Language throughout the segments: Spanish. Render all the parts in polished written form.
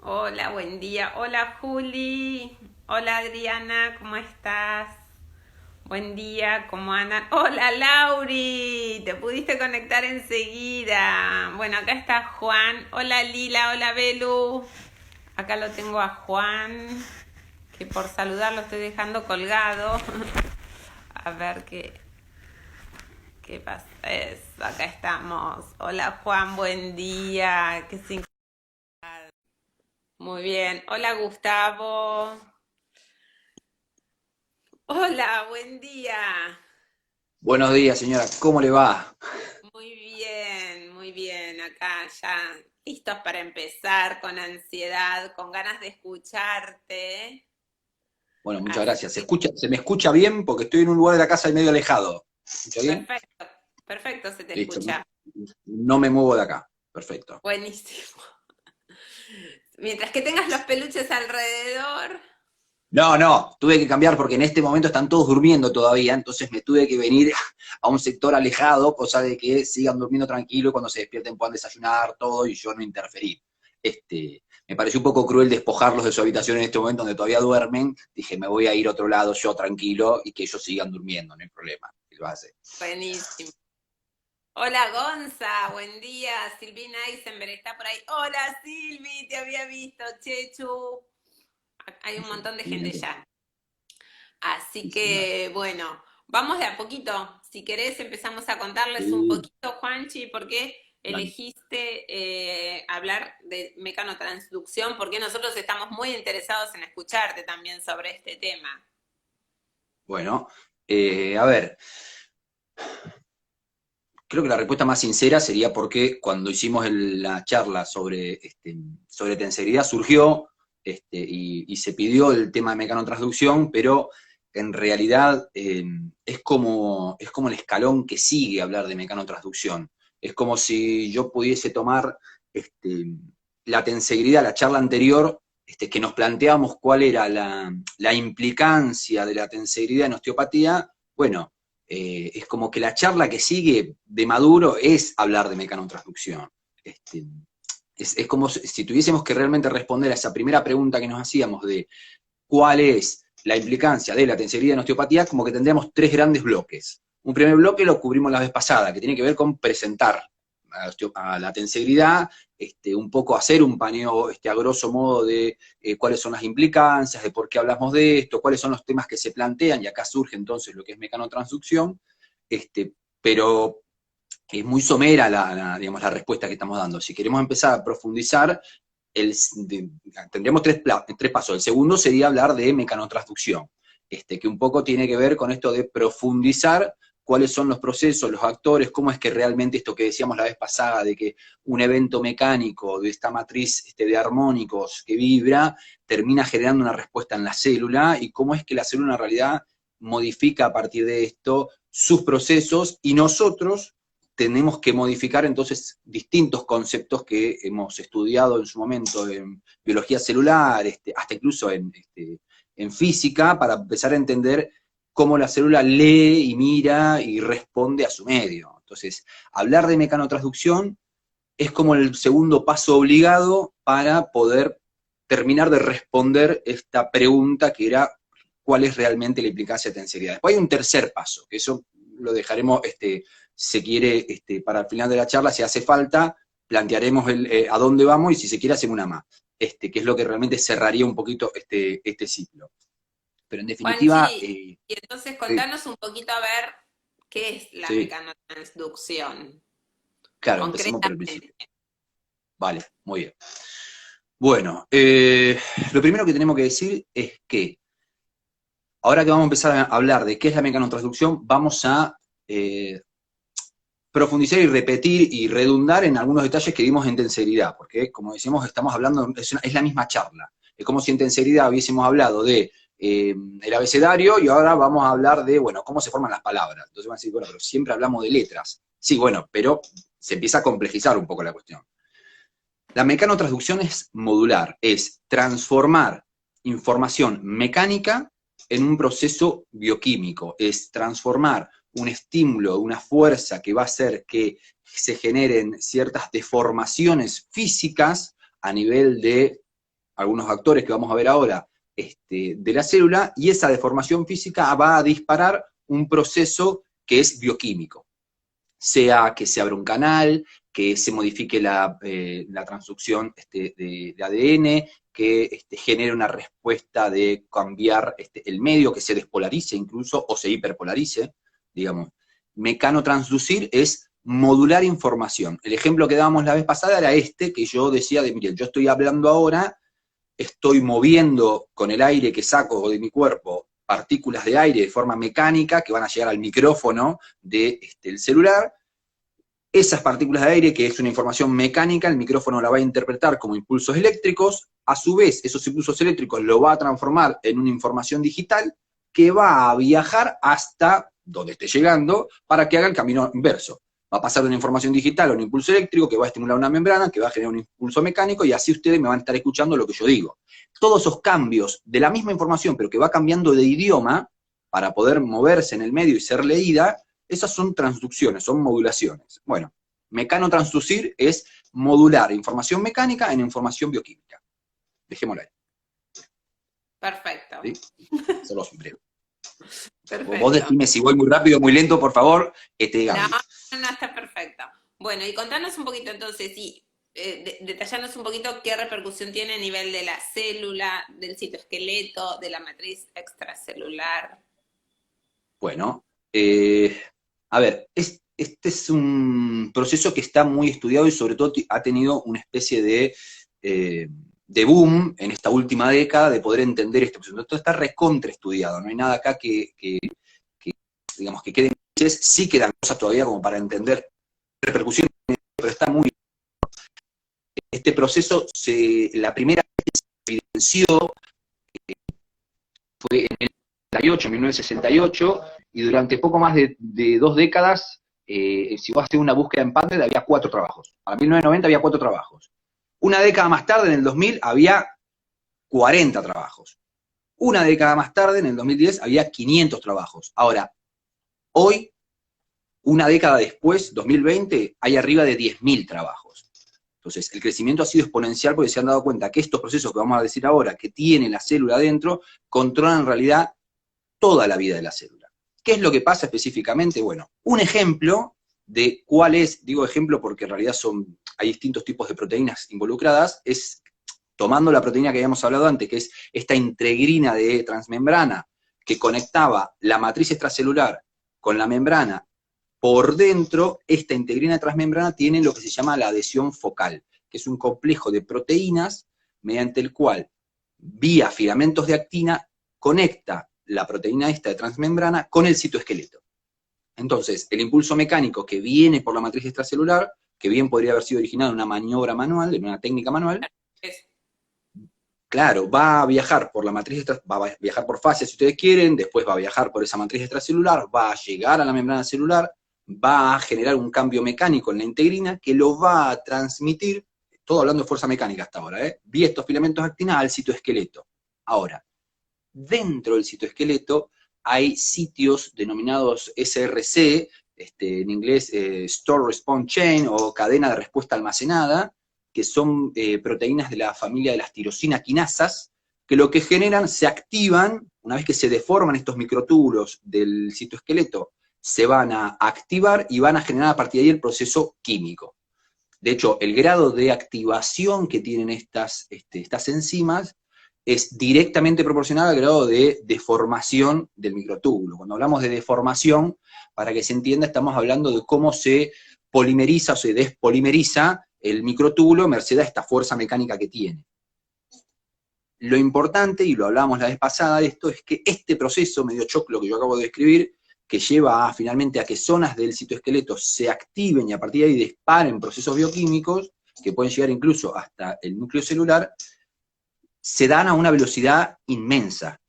Hola, buen día. Hola, Juli. Hola, Adriana, ¿cómo estás? Buen día, ¿cómo andan? Hola, Lauri. Te pudiste conectar enseguida. Bueno, acá está Juan. Hola, Lila. Hola, Belu. Acá lo tengo a Juan, que por saludar lo estoy dejando colgado. A ver qué pasa. Acá estamos. Hola, Juan, buen día. Muy bien. Hola, Gustavo. Hola, buen día. Buenos días, señora. ¿Cómo le va? Muy bien. Acá ya listos para empezar, con ansiedad, con ganas de escucharte. Bueno, muchas Así gracias. que, Se me escucha bien? Porque estoy en un lugar de la casa medio alejado. ¿Se escucha bien? perfecto, perfecto se te Listo. escucha. No me muevo de acá. Perfecto. Buenísimo. Mientras que tengas los peluches alrededor. No, no, tuve que cambiar porque en este momento están todos durmiendo todavía, entonces me tuve que venir a un sector alejado, cosa de que sigan durmiendo tranquilo y cuando se despierten puedan desayunar todo y yo no interferir. Me pareció un poco cruel despojarlos de su habitación en este momento donde todavía duermen. Dije, me voy a ir a otro lado yo tranquilo y que ellos sigan durmiendo, no hay problema. Y lo hace. Buenísimo. Hola, Gonza, buen día. Silvina Eisenberg está por ahí. Hola, Silvi, te había visto. Chechu. Hay un montón de gente ya. Así Sí, señor. que, bueno, vamos de a poquito. Si querés, empezamos a contarles un Sí, poquito, Juanchi, por qué dale. elegiste hablar de mecanotransducción, porque nosotros estamos muy interesados en escucharte también sobre este tema. Bueno, a ver, creo que la respuesta más sincera sería porque cuando hicimos la charla sobre tensegridad surgió y se pidió el tema de mecanotransducción, pero en realidad es como el escalón que sigue hablar de mecanotransducción. Es como si yo pudiese tomar este, la tensegridad, la charla anterior, que nos planteamos cuál era la implicancia de la tensegridad en osteopatía. Bueno, es como que la charla que sigue de Maduro es hablar de mecanotransducción. Este, es como si tuviésemos que realmente responder a esa primera pregunta que nos hacíamos de cuál es la implicancia de la tensegrida en osteopatía, como que tendríamos tres grandes bloques. Un primer bloque lo cubrimos la vez pasada, que tiene que ver con presentar a la tensegridad, un poco hacer un paneo a grosso modo de cuáles son las implicancias, de por qué hablamos de esto, cuáles son los temas que se plantean, y acá surge entonces lo que es mecanotransducción, pero es muy somera digamos, la respuesta que estamos dando. Si queremos empezar a profundizar, el, de, tendríamos tres pasos. El segundo sería hablar de mecanotransducción, que un poco tiene que ver con esto de profundizar cuáles son los procesos, los actores, cómo es que realmente esto que decíamos la vez pasada, de que un evento mecánico de esta matriz de armónicos que vibra, termina generando una respuesta en la célula, y cómo es que la célula en realidad modifica a partir de esto sus procesos, y nosotros tenemos que modificar entonces distintos conceptos que hemos estudiado en su momento en biología celular, hasta incluso en física, para empezar a entender cómo la célula lee y mira y responde a su medio. Entonces, hablar de mecanotransducción es como el segundo paso obligado para poder terminar de responder esta pregunta que era cuál es realmente la implicancia de tenseridad. Después hay un tercer paso, que eso lo dejaremos, se quiere, para el final de la charla, si hace falta, plantearemos a dónde vamos y si se quiere hacemos una más, que es lo que realmente cerraría un poquito este ciclo. Pero en definitiva, Juanchi, y entonces sí, contanos un poquito a ver qué es la sí, mecanotransducción, claro, empecemos por el concretamente. principio. Vale, muy bien. Bueno, lo primero que tenemos que decir es que ahora que vamos a empezar a hablar de qué es la mecanotransducción, vamos a eh, profundizar y repetir y redundar en algunos detalles que dimos en tenseridad, porque como decimos, estamos hablando, es la misma charla. Es como si en tenseridad hubiésemos hablado de el abecedario y ahora vamos a hablar de, bueno, cómo se forman las palabras. Entonces van a decir, bueno, pero siempre hablamos de letras. Sí, bueno, pero se empieza a complejizar un poco la cuestión. La mecanotransducción es modular, es transformar información mecánica en un proceso bioquímico, es transformar un estímulo, una fuerza que va a hacer que se generen ciertas deformaciones físicas a nivel de algunos actores que vamos a ver ahora de la célula, y esa deformación física va a disparar un proceso que es bioquímico, sea que se abra un canal, que se modifique la transducción de ADN, que genere una respuesta de cambiar el medio, que se despolarice incluso, o se hiperpolarice, digamos. Mecanotransducir es modular información. El ejemplo que dábamos la vez pasada era que yo decía mire, yo estoy hablando ahora, estoy moviendo con el aire que saco de mi cuerpo partículas de aire de forma mecánica que van a llegar al micrófono del celular. Esas partículas de aire, que es una información mecánica, el micrófono la va a interpretar como impulsos eléctricos, a su vez esos impulsos eléctricos lo va a transformar en una información digital que va a viajar hasta donde esté llegando para que haga el camino inverso. Va a pasar de una información digital a un impulso eléctrico que va a estimular una membrana, que va a generar un impulso mecánico, y así ustedes me van a estar escuchando lo que yo digo. Todos esos cambios de la misma información, pero que va cambiando de idioma para poder moverse en el medio y ser leída, esas son transducciones, son modulaciones. Bueno, mecanotransducir es modular información mecánica en información bioquímica. Dejémosla ahí. Perfecto. ¿Sí? Solo es breve. Perfecto. Vos decime si voy muy rápido o muy lento, por favor, Gaby. No, está perfecto. Bueno, y contanos un poquito entonces, detallarnos un poquito qué repercusión tiene a nivel de la célula, del citoesqueleto, de la matriz extracelular. Bueno, a ver, este es un proceso que está muy estudiado y sobre todo ha tenido una especie de boom en esta última década de poder entender este proceso. Todo está recontra estudiado, no hay nada acá que digamos, que queden clichés. Sí quedan cosas todavía como para entender repercusiones, pero está muy... Este proceso, la primera vez que se evidenció fue en el 1968, y durante poco más de 2 décadas, si vos haces una búsqueda en PubMed, había 4 trabajos. Para 1990 había 4 trabajos. Una década más tarde, en el 2000, había 40 trabajos. Una década más tarde, en el 2010, había 500 trabajos. Ahora, hoy, una década después, 2020, hay arriba de 10.000 trabajos. Entonces, el crecimiento ha sido exponencial porque se han dado cuenta que estos procesos que vamos a decir ahora, que tiene la célula adentro, controlan en realidad toda la vida de la célula. ¿Qué es lo que pasa específicamente? Bueno, un ejemplo de cuál es, digo ejemplo porque en realidad hay distintos tipos de proteínas involucradas, es tomando la proteína que habíamos hablado antes, que es esta integrina de transmembrana que conectaba la matriz extracelular con la membrana. Por dentro, esta integrina de transmembrana tiene lo que se llama la adhesión focal, que es un complejo de proteínas mediante el cual, vía filamentos de actina, conecta la proteína esta de transmembrana con el citoesqueleto. Entonces, el impulso mecánico que viene por la matriz extracelular, que bien podría haber sido originado en una maniobra manual, en una técnica manual, claro, va a viajar por la matriz, va a viajar por fases si ustedes quieren, después va a viajar por esa matriz extracelular, va a llegar a la membrana celular, va a generar un cambio mecánico en la integrina que lo va a transmitir, todo hablando de fuerza mecánica hasta ahora, vía estos filamentos de actina al citoesqueleto. Ahora, dentro del citoesqueleto hay sitios denominados SRC, en inglés Store Response Chain, o cadena de respuesta almacenada, que son proteínas de la familia de las tirosina quinasas, que lo que generan, se activan, una vez que se deforman estos microtúbulos del citoesqueleto, se van a activar y van a generar a partir de ahí el proceso químico. De hecho, el grado de activación que tienen estas enzimas es directamente proporcional al grado de deformación del microtúbulo. Cuando hablamos de deformación, para que se entienda, estamos hablando de cómo se polimeriza o se despolimeriza el microtúbulo merced a esta fuerza mecánica que tiene. Lo importante, y lo hablábamos la vez pasada de esto, es que este proceso medio choclo que yo acabo de describir, que lleva finalmente a que zonas del citoesqueleto se activen y a partir de ahí disparen procesos bioquímicos, que pueden llegar incluso hasta el núcleo celular, se dan a una velocidad inmensa.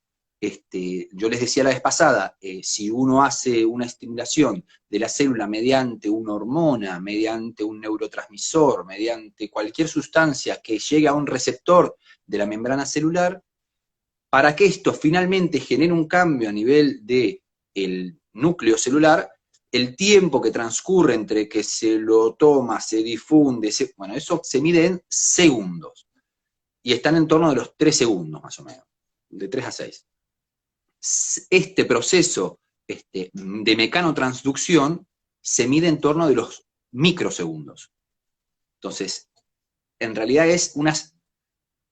Yo les decía la vez pasada, si uno hace una estimulación de la célula mediante una hormona, mediante un neurotransmisor, mediante cualquier sustancia que llegue a un receptor de la membrana celular, para que esto finalmente genere un cambio a nivel del núcleo celular, el tiempo que transcurre entre que se lo toma, se difunde, bueno, eso se mide en segundos. y están en torno de los 3 segundos, más o menos, de 3 a 6. Este proceso de mecanotransducción se mide en torno de los microsegundos. Entonces, en realidad es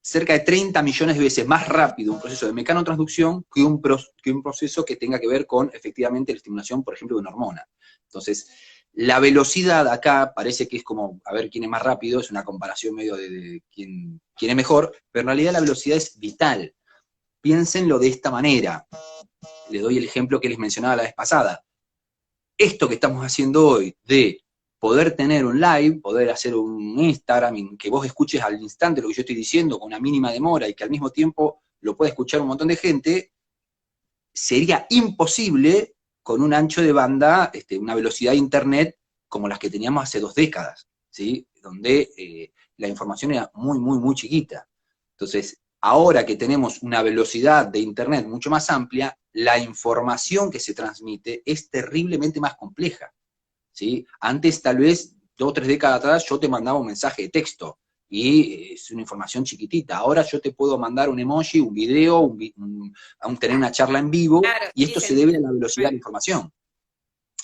cerca de 30 millones de veces más rápido un proceso de mecanotransducción que un proceso que tenga que ver con, efectivamente, la estimulación, por ejemplo, de una hormona. Entonces, la velocidad acá parece que es como, a ver quién es más rápido, es una comparación medio de quién es mejor, pero en realidad la velocidad es vital. Piénsenlo de esta manera. Les doy el ejemplo que les mencionaba la vez pasada. Esto que estamos haciendo hoy de poder tener un live, poder hacer un Instagram, en que vos escuches al instante lo que yo estoy diciendo con una mínima demora y que al mismo tiempo lo pueda escuchar un montón de gente, sería imposible con un ancho de banda, una velocidad de internet como las que teníamos hace 2 décadas, ¿sí? Donde la información era muy, muy, muy chiquita. Entonces, ahora que tenemos una velocidad de internet mucho más amplia, la información que se transmite es terriblemente más compleja, ¿sí? Antes, tal vez, 2 o 3 décadas atrás, yo te mandaba un mensaje de texto, y es una información chiquitita. Ahora yo te puedo mandar un emoji, un video, tener una charla en vivo, Claro, y esto se debe a la velocidad de la información.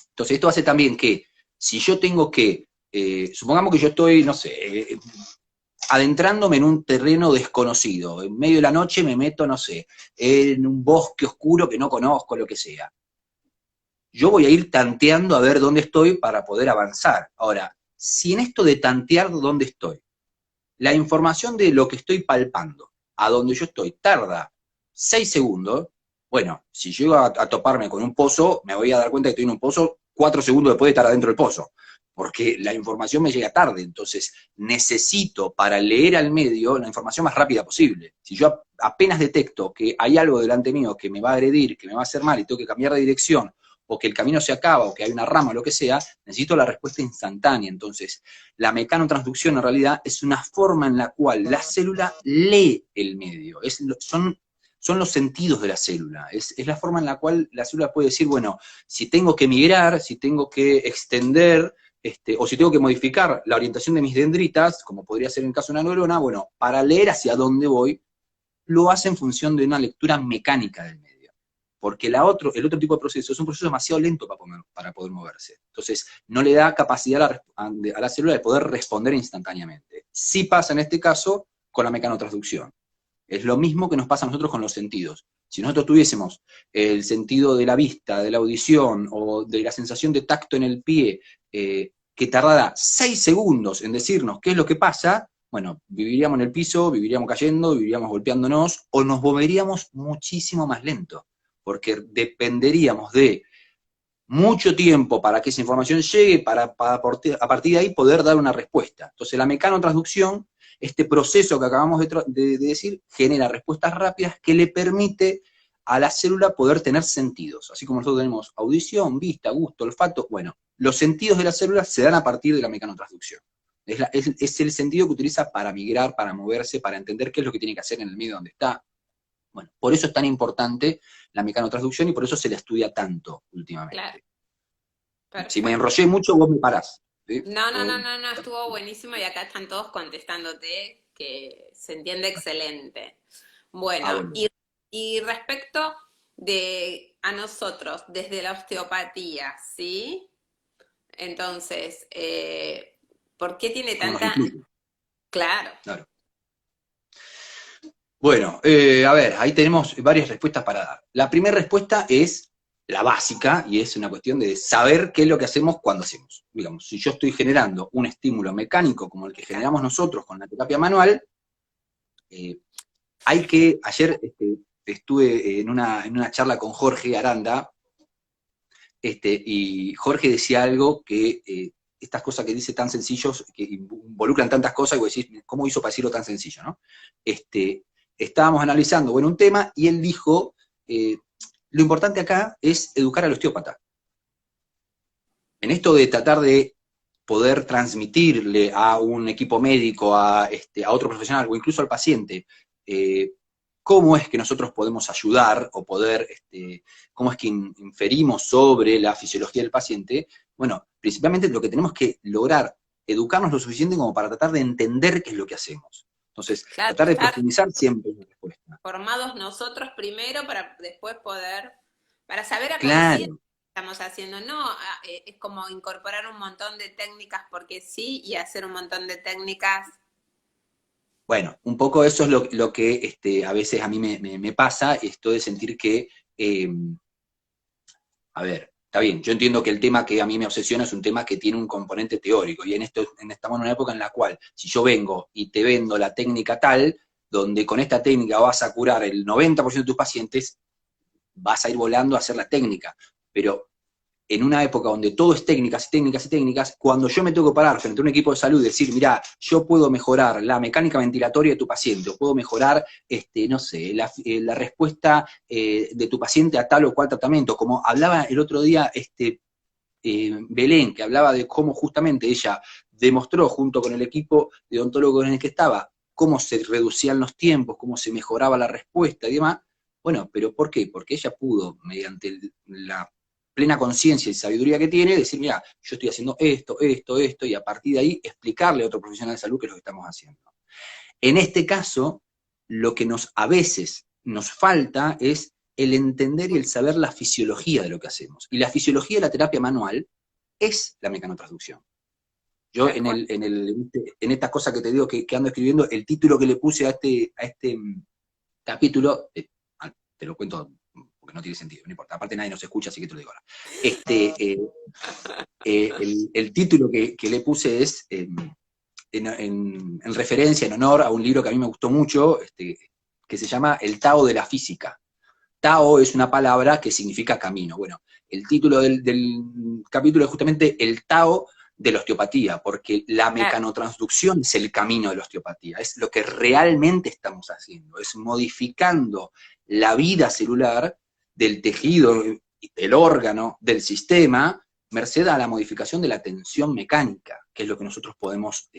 Entonces, esto hace también que, si yo tengo que, supongamos que yo estoy, no sé, adentrándome en un terreno desconocido, en medio de la noche me meto, no sé, en un bosque oscuro que no conozco, lo que sea. Yo voy a ir tanteando a ver dónde estoy para poder avanzar. Ahora, si en esto de tantear dónde estoy, la información de lo que estoy palpando, a donde yo estoy, tarda 6 segundos, bueno, si llego a toparme con un pozo, me voy a dar cuenta que estoy en un pozo 4 segundos después de estar adentro del pozo, porque la información me llega tarde. Entonces necesito, para leer al medio, la información más rápida posible. Si yo apenas detecto que hay algo delante mío que me va a agredir, que me va a hacer mal y tengo que cambiar de dirección, o que el camino se acaba, o que hay una rama, o lo que sea, necesito la respuesta instantánea. Entonces, la mecanotransducción en realidad es una forma en la cual la célula lee el medio. Son los sentidos de la célula. Es la forma en la cual la célula puede decir, bueno, si tengo que migrar, si tengo que extender, o si tengo que modificar la orientación de mis dendritas, como podría ser en el caso de una neurona, bueno, para leer hacia dónde voy, lo hace en función de una lectura mecánica del medio. Porque el otro tipo de proceso es un proceso demasiado lento para poder moverse. Entonces, no le da capacidad a la célula de poder responder instantáneamente. Sí pasa en este caso con la mecanotransducción. Es lo mismo que nos pasa a nosotros con los sentidos. Si nosotros tuviésemos el sentido de la vista, de la audición, o de la sensación de tacto en el pie, que tardara 6 segundos en decirnos qué es lo que pasa, bueno, viviríamos en el piso, viviríamos cayendo, viviríamos golpeándonos, o nos moveríamos muchísimo más lento, porque dependeríamos de mucho tiempo para que esa información llegue, para a partir de ahí poder dar una respuesta. Entonces la mecanotransducción, este proceso que acabamos de decir, genera respuestas rápidas que le permite a la célula poder tener sentidos. Así como nosotros tenemos audición, vista, gusto, olfato, bueno, los sentidos de la célula se dan a partir de la mecanotransducción. Es el sentido que utiliza para migrar, para moverse, para entender qué es lo que tiene que hacer en el medio donde está. Bueno, por eso es tan importante la mecanotransducción y por eso se la estudia tanto últimamente. Claro. Perfecto. Si me enrollé mucho, vos me parás. ¿Sí? No, estuvo buenísimo y acá están todos contestándote, que se entiende excelente. Bueno, bueno. y respecto a nosotros, desde la osteopatía, ¿sí? Entonces, ¿por qué tiene tanta...? Claro. Bueno, a ver, ahí tenemos varias respuestas para dar. La primera respuesta es la básica, y es una cuestión de saber qué es lo que hacemos cuando hacemos. Digamos, si yo estoy generando un estímulo mecánico como el que generamos nosotros con la terapia manual, ayer estuve en una charla con Jorge Aranda, y Jorge decía algo que, estas cosas que dice tan sencillos, que involucran tantas cosas, y vos decís, ¿cómo hizo para decirlo tan sencillo, no? Estábamos analizando, bueno, un tema, y él dijo, lo importante acá es educar al osteópata. En esto de tratar de poder transmitirle a un equipo médico, a otro profesional, o incluso al paciente, cómo es que nosotros podemos ayudar, o cómo es que inferimos sobre la fisiología del paciente. Bueno, principalmente lo que tenemos que lograr, educarnos lo suficiente como para tratar de entender qué es lo que hacemos. Entonces, Claro, tratar de estar profundizar siempre en la respuesta. formados nosotros primero para después poder, para saber a conciencia Claro. qué estamos haciendo. No, es como incorporar un montón de técnicas porque sí y hacer un montón de técnicas. Bueno, un poco eso es lo que a veces a mí me pasa, esto de sentir que, eh, a ver, está bien, yo entiendo que el tema que a mí me obsesiona es un tema que tiene un componente teórico, y estamos en una época en la cual, si yo vengo y te vendo la técnica tal, donde con esta técnica vas a curar el 90% de tus pacientes, vas a ir volando a hacer la técnica, pero en una época donde todo es técnicas y técnicas y técnicas, cuando yo me tengo que parar frente a un equipo de salud y decir, mira, yo puedo mejorar la mecánica ventilatoria de tu paciente, o puedo mejorar, no sé, la respuesta de tu paciente a tal o cual tratamiento, como hablaba el otro día Belén, que hablaba de cómo justamente ella demostró junto con el equipo de odontólogos en el que estaba, cómo se reducían los tiempos, cómo se mejoraba la respuesta y demás. Bueno, pero ¿por qué? Porque ella pudo, mediante la plena conciencia y sabiduría que tiene, decir, mira, yo estoy haciendo esto, esto, esto, y a partir de ahí explicarle a otro profesional de salud qué es lo que estamos haciendo. En este caso, lo que a veces nos falta es el entender y el saber la fisiología de lo que hacemos. Y la fisiología de la terapia manual es la mecanotransducción. Yo Tal cual. en esta cosa que te digo que ando escribiendo, el título que le puse a este capítulo, te lo cuento porque no tiene sentido, no importa, aparte nadie nos escucha, así que te lo digo ahora. El título que le puse es en referencia, en honor a un libro que a mí me gustó mucho, que se llama El Tao de la Física. Tao es una palabra que significa camino. Bueno, el título del capítulo es justamente el Tao de la osteopatía, porque la mecanotransducción es el camino de la osteopatía, es lo que realmente estamos haciendo, es modificando la vida celular del tejido, del órgano, del sistema, merced a la modificación de la tensión mecánica, que es lo que nosotros podemos,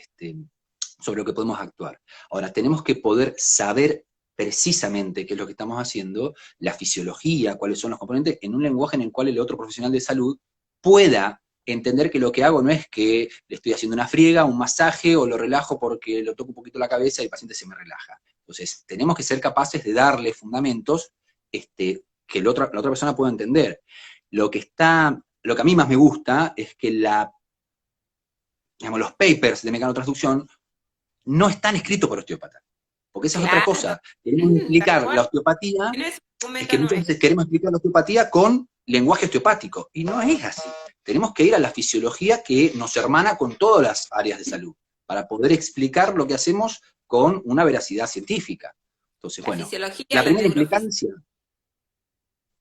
sobre lo que podemos actuar. Ahora, tenemos que poder saber precisamente qué es lo que estamos haciendo, la fisiología, cuáles son los componentes, en un lenguaje en el cual el otro profesional de salud pueda entender que lo que hago no es que le estoy haciendo una friega, un masaje, o lo relajo porque lo toco un poquito la cabeza y el paciente se me relaja. Entonces, tenemos que ser capaces de darle fundamentos que la otra persona pueda entender. Lo que a mí más me gusta es que los papers de mecanotransducción no están escritos por osteópatas. Porque esa es otra Claro, cosa. Queremos tal explicar cual. la osteopatía, No es un es documento que muchas nuestro. veces queremos explicar la osteopatía con lenguaje osteopático. Y no es así. Tenemos que ir a la fisiología que nos hermana con todas las áreas de salud, para poder explicar lo que hacemos con una veracidad científica. Entonces, La bueno, fisiología, la la primera neurofisiología. implicancia,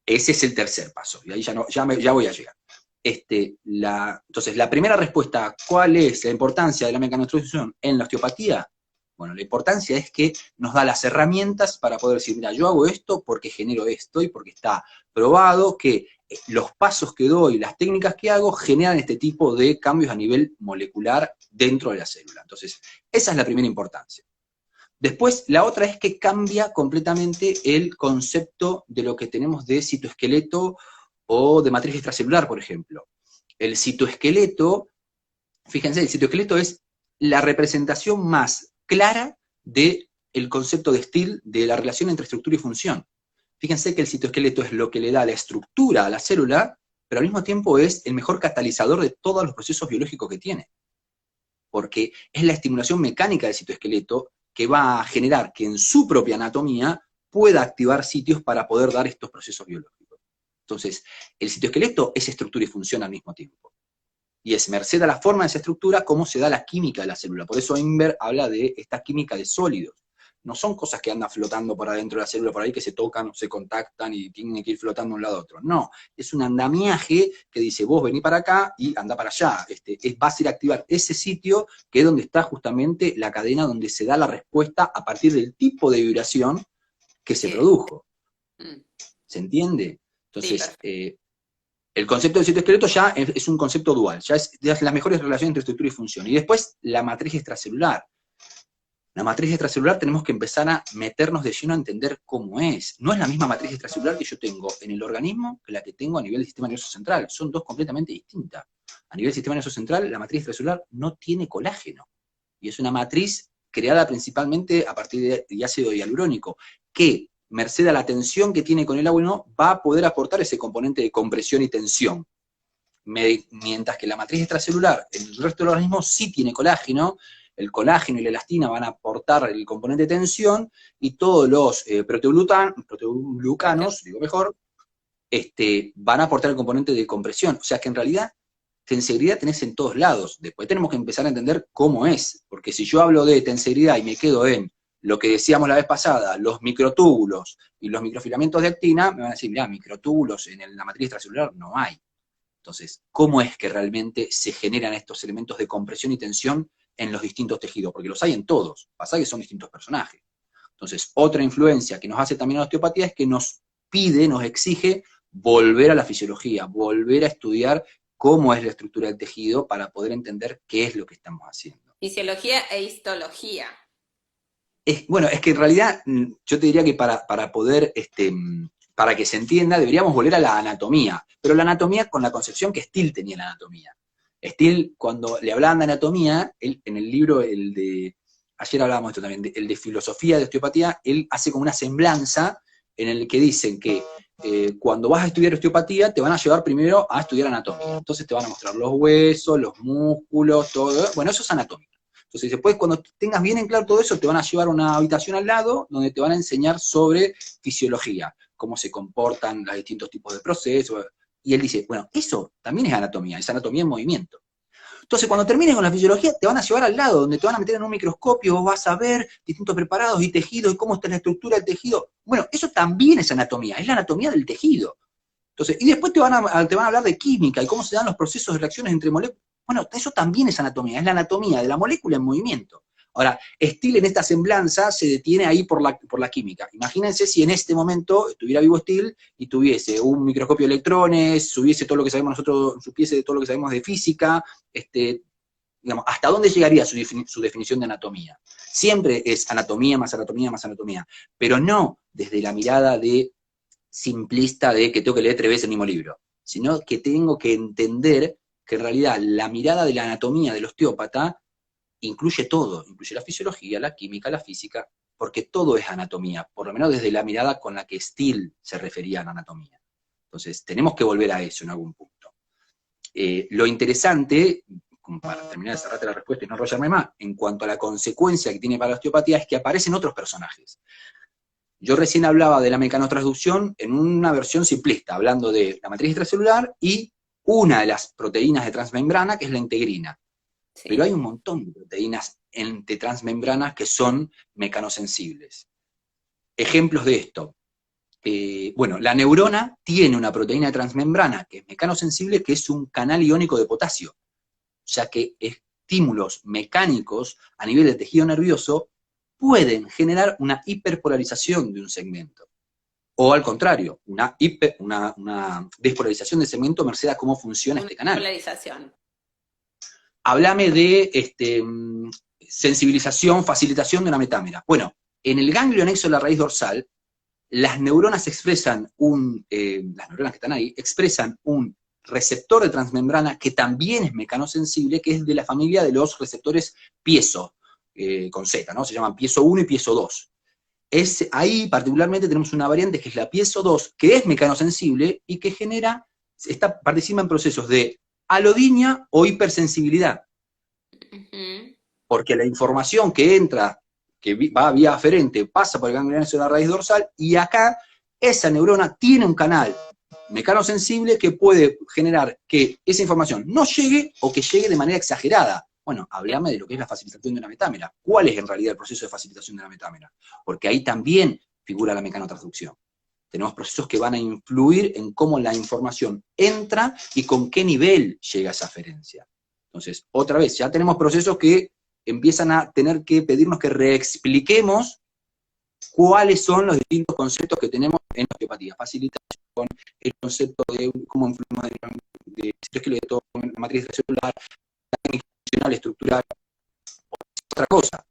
ese es el tercer paso, y ahí ya voy a llegar. Entonces, la primera respuesta, ¿cuál es la importancia de la mecanotransducción en la osteopatía? Bueno, la importancia es que nos da las herramientas para poder decir, mira, yo hago esto porque genero esto y porque está probado que los pasos que doy, las técnicas que hago, generan este tipo de cambios a nivel molecular dentro de la célula. Entonces, esa es la primera importancia. Después, la otra es que cambia completamente el concepto de lo que tenemos de citoesqueleto o de matriz extracelular, por ejemplo. El citoesqueleto, fíjense, el citoesqueleto es la representación más clara del concepto de Steele de la relación entre estructura y función. Fíjense que el citoesqueleto es lo que le da la estructura a la célula, pero al mismo tiempo es el mejor catalizador de todos los procesos biológicos que tiene. Porque es la estimulación mecánica del citoesqueleto que va a generar que en su propia anatomía pueda activar sitios para poder dar estos procesos biológicos. Entonces, el citoesqueleto es estructura y función al mismo tiempo. Y es merced a la forma de esa estructura cómo se da la química de la célula. Por eso Inver habla de esta química de sólidos. No son cosas que andan flotando por adentro de la célula, por ahí que se tocan, se contactan y tienen que ir flotando de un lado a otro. No, es un andamiaje que dice, vos vení para acá y anda para allá. Vas a ir a activar ese sitio que es donde está justamente la cadena donde se da la respuesta a partir del tipo de vibración que se Sí. produjo. Mm. ¿Se entiende? Sí, Entonces, perfecto. el concepto del citoesqueleto ya es un concepto dual, ya es las mejores relaciones entre estructura y función. Y después, la matriz extracelular. La matriz extracelular tenemos que empezar a meternos de lleno a entender cómo es. No es la misma matriz extracelular que yo tengo en el organismo que la que tengo a nivel del sistema nervioso central. Son dos completamente distintas. A nivel del sistema nervioso central, la matriz extracelular no tiene colágeno. Y es una matriz creada principalmente a partir de diácido hialurónico, que, merced a la tensión que tiene con el agua, va a poder aportar ese componente de compresión y tensión. Mientras que la matriz extracelular, el resto del organismo sí tiene colágeno, el colágeno y la elastina van a aportar el componente de tensión, y todos los proteoglucanos, digo mejor, van a aportar el componente de compresión. O sea que en realidad tensegridad tenés en todos lados. Después tenemos que empezar a entender cómo es, porque si yo hablo de tensegridad y me quedo en lo que decíamos la vez pasada, los microtúbulos y los microfilamentos de actina, me van a decir, mirá, microtúbulos en la matriz extracelular no hay. Entonces, ¿cómo es que realmente se generan estos elementos de compresión y tensión en los distintos tejidos? Porque los hay en todos, pasa que son distintos personajes. Entonces, otra influencia que nos hace también la osteopatía es que nos pide, nos exige volver a la fisiología, volver a estudiar cómo es la estructura del tejido para poder entender qué es lo que estamos haciendo. Fisiología e histología. Bueno, es que en realidad yo te diría que para poder, para que se entienda, deberíamos volver a la anatomía, pero la anatomía con la concepción que Steele tenía la anatomía. Steele, cuando le hablaban de anatomía, él, en el libro, ayer hablábamos de esto también, el de filosofía de osteopatía, él hace como una semblanza en el que dicen que cuando vas a estudiar osteopatía, te van a llevar primero a estudiar anatomía. Entonces te van a mostrar los huesos, los músculos, todo. Bueno, eso es anatomía. Entonces después, cuando tengas bien en claro todo eso, te van a llevar a una habitación al lado, donde te van a enseñar sobre fisiología, cómo se comportan los distintos tipos de procesos. Y él dice, bueno, eso también es anatomía en movimiento. Entonces, cuando termines con la fisiología, te van a llevar al lado, donde te van a meter en un microscopio, vos vas a ver distintos preparados y tejidos, y cómo está la estructura del tejido. Bueno, eso también es anatomía, es la anatomía del tejido. Entonces, y después te van a hablar de química, y cómo se dan los procesos de reacciones entre moléculas. Bueno, eso también es anatomía, es la anatomía de la molécula en movimiento. Ahora, Steele en esta semblanza se detiene ahí por la química. Imagínense si en este momento estuviera vivo Steele y tuviese un microscopio de electrones, supiese todo lo que sabemos nosotros, supiese todo lo que sabemos de física, digamos, ¿hasta dónde llegaría su definición de anatomía? Siempre es anatomía más anatomía más anatomía, pero no desde la mirada de simplista de que tengo que leer 3 veces el mismo libro, sino que tengo que entender que en realidad la mirada de la anatomía del osteópata incluye todo, incluye la fisiología, la química, la física, porque todo es anatomía, por lo menos desde la mirada con la que Steele se refería a la anatomía. Entonces, tenemos que volver a eso en algún punto. Lo interesante, como para terminar de cerrarte la respuesta y no enrollarme más, en cuanto a la consecuencia que tiene para la osteopatía, es que aparecen otros personajes. Yo recién hablaba de la mecanotransducción en una versión simplista, hablando de la matriz extracelular y una de las proteínas de transmembrana, que es la integrina. Sí. Pero hay un montón de proteínas de transmembranas que son mecanosensibles. Ejemplos de esto. Bueno, la neurona tiene una proteína de transmembrana que es mecanosensible, que es un canal iónico de potasio, ya que estímulos mecánicos a nivel del tejido nervioso pueden generar una hiperpolarización de un segmento. O al contrario, una despolarización del segmento merced a cómo funciona este canal. Polarización. Háblame de sensibilización, facilitación de una metámera. Bueno, en el ganglio anexo de la raíz dorsal, las neuronas expresan las neuronas que están ahí, expresan un receptor de transmembrana que también es mecanosensible, que es de la familia de los receptores piezo, con Z, ¿no? Se llaman piezo 1 y piezo 2. Ahí particularmente tenemos una variante que es la piezo 2, que es mecanosensible y que participa en procesos de alodinia o hipersensibilidad. Porque la información que entra, que va vía aferente, pasa por el ganglio anexo de la raíz dorsal, y acá esa neurona tiene un canal mecanosensible que puede generar que esa información no llegue o que llegue de manera exagerada. Bueno, háblame de lo que es la facilitación de una metámera. ¿Cuál es en realidad el proceso de facilitación de una metámera? Porque ahí también figura la mecanotransducción. Tenemos procesos que van a influir en cómo la información entra y con qué nivel llega esa aferencia. Entonces, otra vez, ya tenemos procesos que empiezan a tener que pedirnos que reexpliquemos cuáles son los distintos conceptos que tenemos en la osteopatía. Facilitación, el concepto de cómo influimos de esqueleto, la matriz celular, la funcional, estructural. Otra cosa,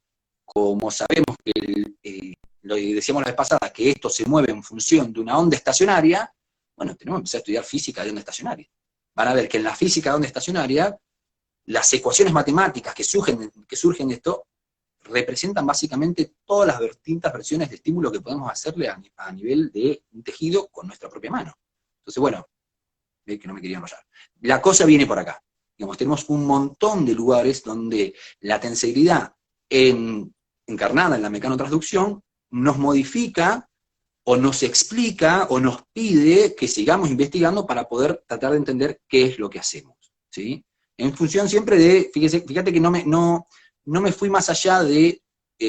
como sabemos que lo decíamos la vez pasada, que esto se mueve en función de una onda estacionaria, bueno, tenemos que empezar a estudiar física de onda estacionaria. Van a ver que en la física de onda estacionaria, las ecuaciones matemáticas que surgen de esto representan básicamente todas las distintas versiones de estímulo que podemos hacerle a nivel de un tejido con nuestra propia mano. Entonces, bueno, ve que no me quería enrollar. La cosa viene por acá. Digamos, tenemos un montón de lugares donde la tensegridad encarnada en la mecanotransducción nos modifica o nos explica o nos pide que sigamos investigando para poder tratar de entender qué es lo que hacemos, ¿sí? En función siempre de, fíjate que no me fui más allá de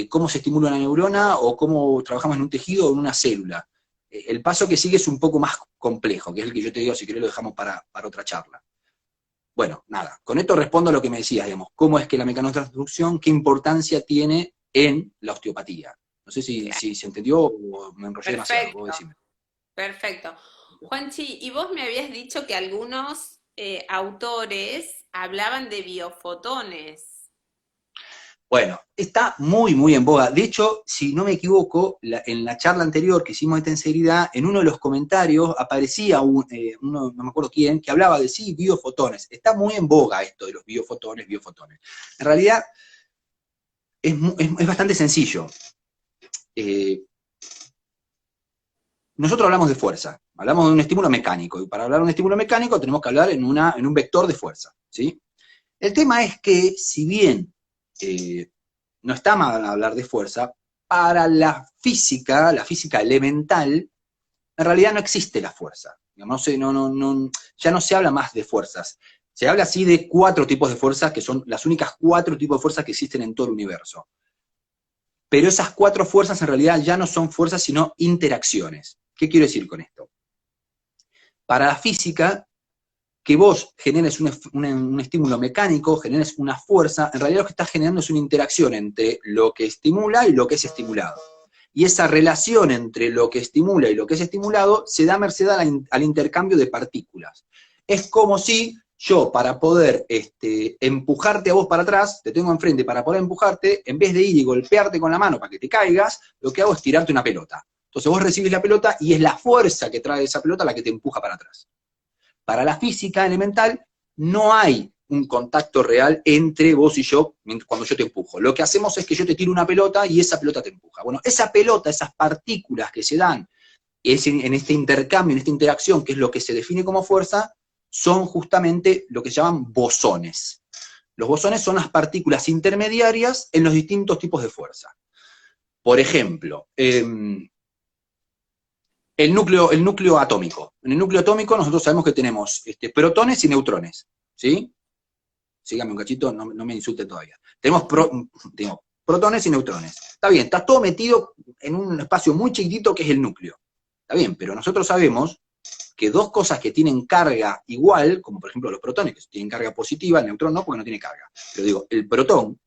cómo se estimula una neurona o cómo trabajamos en un tejido o en una célula. El paso que sigue es un poco más complejo, que es el que yo te digo, si querés lo dejamos para otra charla. Bueno, nada, con esto respondo a lo que me decías, digamos, cómo es que la mecanotransducción, qué importancia tiene en la osteopatía. No sé si se entendió o me enrollé demasiado, vos decime. Perfecto. Juanchi, y vos me habías dicho que algunos autores hablaban de biofotones. Bueno, está muy, muy en boga. De hecho, si no me equivoco, en la charla anterior que hicimos de tensegridad, en uno de los comentarios aparecía uno, no me acuerdo quién, que hablaba de sí, biofotones. Está muy en boga esto de los biofotones. En realidad, es bastante sencillo. Nosotros hablamos de fuerza, hablamos de un estímulo mecánico, y para hablar de un estímulo mecánico tenemos que hablar en un vector de fuerza, ¿sí? El tema es que, si bien no está mal hablar de fuerza, para la física elemental, en realidad no existe la fuerza. Ya no se habla más de fuerzas. Se habla así de 4 tipos de fuerzas, que son las únicas 4 tipos de fuerzas que existen en todo el universo. Pero esas 4 fuerzas en realidad ya no son fuerzas, sino interacciones. ¿Qué quiero decir con esto? Para la física, que vos generes un estímulo mecánico, generes una fuerza, en realidad lo que estás generando es una interacción entre lo que estimula y lo que es estimulado. Y esa relación entre lo que estimula y lo que es estimulado se da merced al intercambio de partículas. Es como si yo, para poder empujarte a vos para atrás, te tengo enfrente para poder empujarte, en vez de ir y golpearte con la mano para que te caigas, lo que hago es tirarte una pelota. Entonces vos recibís la pelota y es la fuerza que trae esa pelota la que te empuja para atrás. Para la física elemental no hay un contacto real entre vos y yo cuando yo te empujo. Lo que hacemos es que yo te tiro una pelota y esa pelota te empuja. Bueno, esa pelota, esas partículas que se dan en este intercambio, en esta interacción, que es lo que se define como fuerza, son justamente lo que se llaman bosones. Los bosones son las partículas intermediarias en los distintos tipos de fuerza. Por ejemplo, el núcleo atómico. En el núcleo atómico nosotros sabemos que tenemos protones y neutrones, ¿sí? Síganme un cachito, no me insulten todavía. Tenemos protones y neutrones. Está bien, está todo metido en un espacio muy chiquitito que es el núcleo. Está bien, pero nosotros sabemos que 2 cosas que tienen carga igual, como por ejemplo los protones, que tienen carga positiva, el neutrón no, porque no tiene carga. Pero digo, el protón,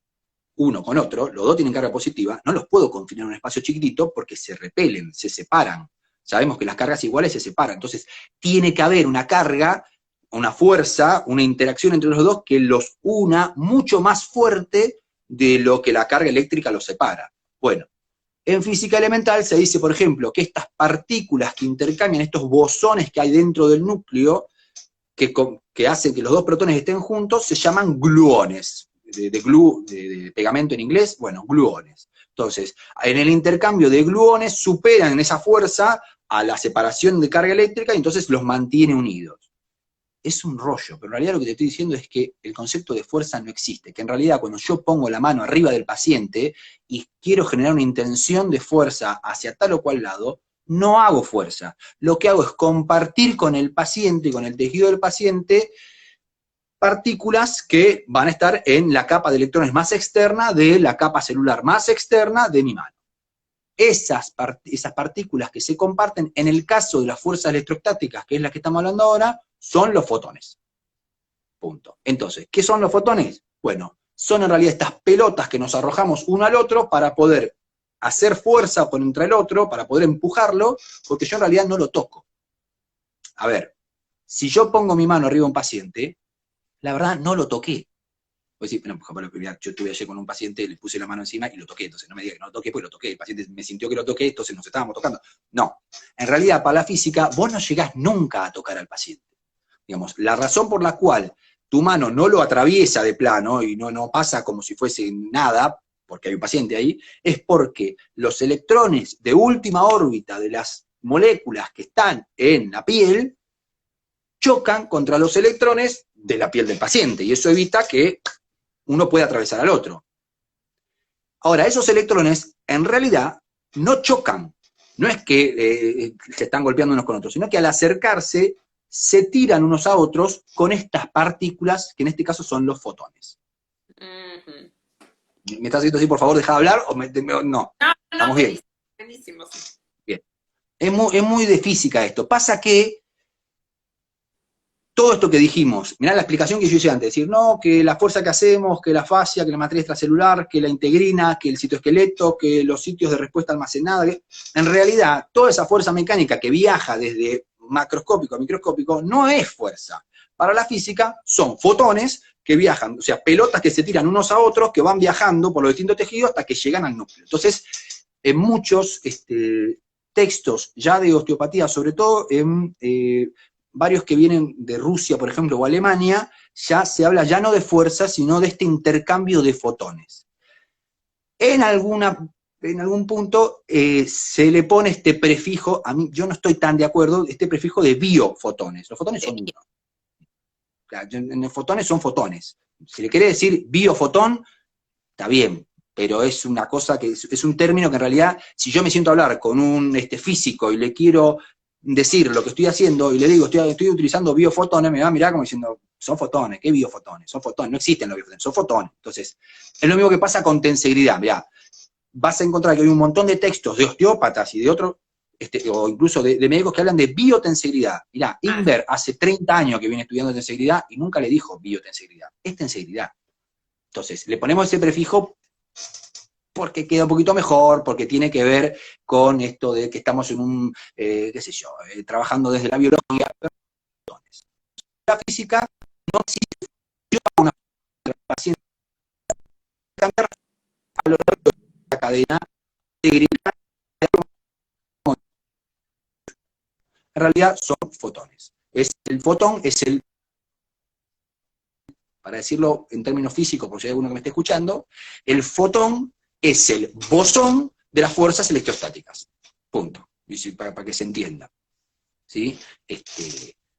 uno con otro, los 2 tienen carga positiva, no los puedo confinar en un espacio chiquitito porque se repelen, se separan. Sabemos que las cargas iguales se separan, entonces tiene que haber una carga, una fuerza, una interacción entre los 2 que los una mucho más fuerte de lo que la carga eléctrica los separa. Bueno, en física elemental se dice, por ejemplo, que estas partículas que intercambian, estos bosones que hay dentro del núcleo, que hacen que los 2 protones estén juntos, se llaman gluones. De pegamento en inglés, bueno, gluones. Entonces, en el intercambio de gluones superan en esa fuerza a la separación de carga eléctrica y entonces los mantiene unidos. Es un rollo, pero en realidad lo que te estoy diciendo es que el concepto de fuerza no existe, que en realidad cuando yo pongo la mano arriba del paciente y quiero generar una intención de fuerza hacia tal o cual lado, no hago fuerza. Lo que hago es compartir con el paciente y con el tejido del paciente partículas que van a estar en la capa de electrones más externa de la capa celular más externa de mi mano. Esas partículas que se comparten, en el caso de las fuerzas electrostáticas, que es la que estamos hablando ahora, son los fotones. Punto. Entonces, ¿qué son los fotones? Bueno, son en realidad estas pelotas que nos arrojamos uno al otro para poder hacer fuerza contra el otro, para poder empujarlo, porque yo en realidad no lo toco. A ver, si yo pongo mi mano arriba de un paciente, la verdad no lo toqué. Pues sí, bueno, por ejemplo, yo estuve ayer con un paciente, le puse la mano encima y lo toqué, entonces no me diga que no lo toqué, pues lo toqué, el paciente me sintió que lo toqué, entonces nos estábamos tocando. No, en realidad para la física vos no llegás nunca a tocar al paciente. Digamos, la razón por la cual tu mano no lo atraviesa de plano y no pasa como si fuese nada, porque hay un paciente ahí, es porque los electrones de última órbita de las moléculas que están en la piel chocan contra los electrones de la piel del paciente, y eso evita que uno pueda atravesar al otro. Ahora, esos electrones en realidad no chocan, no es que se están golpeando unos con otros, sino que al acercarse se tiran unos a otros con estas partículas, que en este caso son los fotones. Ujú. ¿Me estás diciendo así, por favor, deja de hablar? ¿O no? No, ¿Estamos bien? buenísimo, sí. Bien. Es muy de física esto. Pasa que todo esto que dijimos, mirá la explicación que yo hice antes, decir, no, que la fuerza que hacemos, que la fascia, que la matriz extracelular, que la integrina, que el citoesqueleto, que los sitios de respuesta almacenada, en realidad, toda esa fuerza mecánica que viaja desde macroscópico a microscópico no es fuerza. Para la física son fotones que viajan, o sea, pelotas que se tiran unos a otros, que van viajando por los distintos tejidos hasta que llegan al núcleo. Entonces, en muchos textos ya de osteopatía, sobre todo en varios que vienen de Rusia, por ejemplo, o Alemania, ya se habla ya no de fuerza, sino de este intercambio de fotones. En algún punto se le pone este prefijo, a mí yo no estoy tan de acuerdo, este prefijo de biofotones. Los fotones son uno. Los fotones son fotones. Si le quiere decir biofotón, está bien, pero es una cosa que es un término que en realidad, si yo me siento a hablar con un físico y le quiero decir lo que estoy haciendo y le digo, estoy utilizando biofotones, me va a mirar como diciendo, son fotones, ¿qué biofotones? Son fotones, no existen los biofotones, son fotones. Entonces, es lo mismo que pasa con tensegridad, mirá, vas a encontrar que hay un montón de textos de osteópatas y de otros, o incluso de médicos que hablan de biotensegridad. Mirá, Inver hace 30 años que viene estudiando tensegridad y nunca le dijo biotensegridad, es tensegridad. Entonces, le ponemos ese prefijo porque queda un poquito mejor, porque tiene que ver con esto de que estamos en un, qué sé yo, trabajando desde la biología. La física no existe una paciente cambiar a lo largo de la cadena de integridad. En realidad son fotones. El fotón es el, para decirlo en términos físicos, por si hay alguno que me esté escuchando, el fotón es el bosón de las fuerzas electrostáticas. Punto. Para que se entienda. ¿Sí?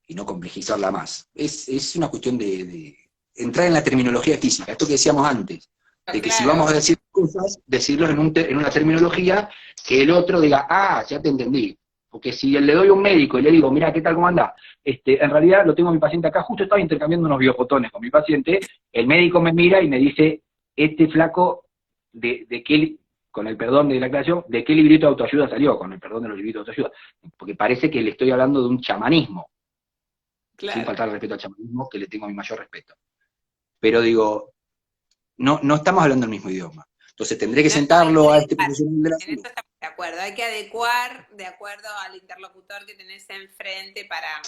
Y no complejizarla más. Es una cuestión de entrar en la terminología física. Esto que decíamos antes, de que si vamos a decir cosas, decirlos en una terminología que el otro diga, ah, ya te entendí. Porque si le doy a un médico y le digo, mira, ¿qué tal, cómo anda? En realidad lo tengo a mi paciente acá, justo estaba intercambiando unos biofotones con mi paciente, el médico me mira y me dice, este flaco, de qué, con el perdón de la aclaración, ¿de qué librito de autoayuda salió? Con el perdón de los libritos de autoayuda. Porque parece que le estoy hablando de un chamanismo. Claro. Sin faltar el respeto al chamanismo, que le tengo mi mayor respeto. Pero digo, no estamos hablando el mismo idioma. Entonces tendré que sentarlo a este profesional de la salud. En eso estamos de acuerdo. Hay que adecuar de acuerdo al interlocutor que tenés enfrente para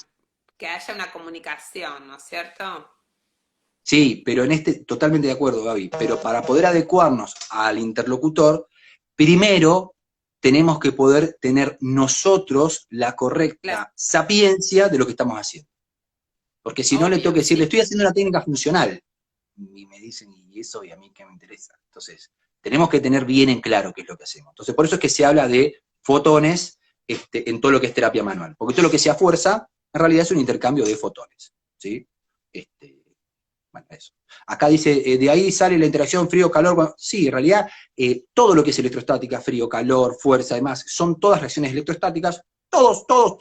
que haya una comunicación, ¿no es cierto? Sí, pero totalmente de acuerdo, Gaby. Pero para poder adecuarnos al interlocutor, primero tenemos que poder tener nosotros la correcta sapiencia de lo que estamos haciendo. Porque si no le tengo que decir, le estoy haciendo una técnica funcional. Y me dicen, ¿y eso? ¿Y a mí qué me interesa? Entonces, tenemos que tener bien en claro qué es lo que hacemos. Entonces, por eso es que se habla de fotones en todo lo que es terapia manual. Porque todo lo que sea fuerza, en realidad es un intercambio de fotones. ¿Sí? Bueno, eso. Acá dice, de ahí sale la interacción frío-calor. Bueno, sí, en realidad, todo lo que es electrostática, frío, calor, fuerza, además, son todas reacciones electrostáticas. Todos, son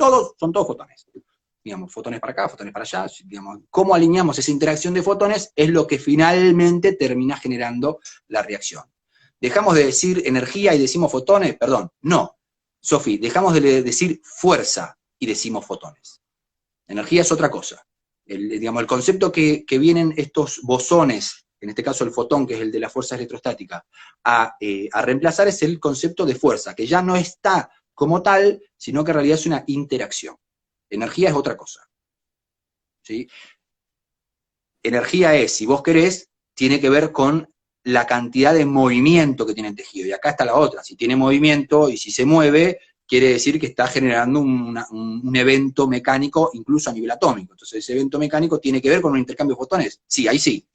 todos fotones. Digamos, fotones para acá, fotones para allá, digamos, cómo alineamos esa interacción de fotones es lo que finalmente termina generando la reacción. ¿Dejamos de decir energía y decimos fotones? Perdón, no. Sofi, dejamos de decir fuerza y decimos fotones. Energía es otra cosa. El concepto que vienen estos bosones, en este caso el fotón, que es el de la fuerza electrostática, a reemplazar es el concepto de fuerza, que ya no está como tal, sino que en realidad es una interacción. Energía es otra cosa. ¿Sí? Energía es, si vos querés, tiene que ver con la cantidad de movimiento que tiene el tejido. Y acá está la otra. Si tiene movimiento y si se mueve, quiere decir que está generando un evento mecánico, incluso a nivel atómico. Entonces, ese evento mecánico tiene que ver con un intercambio de fotones. Sí, ahí sí.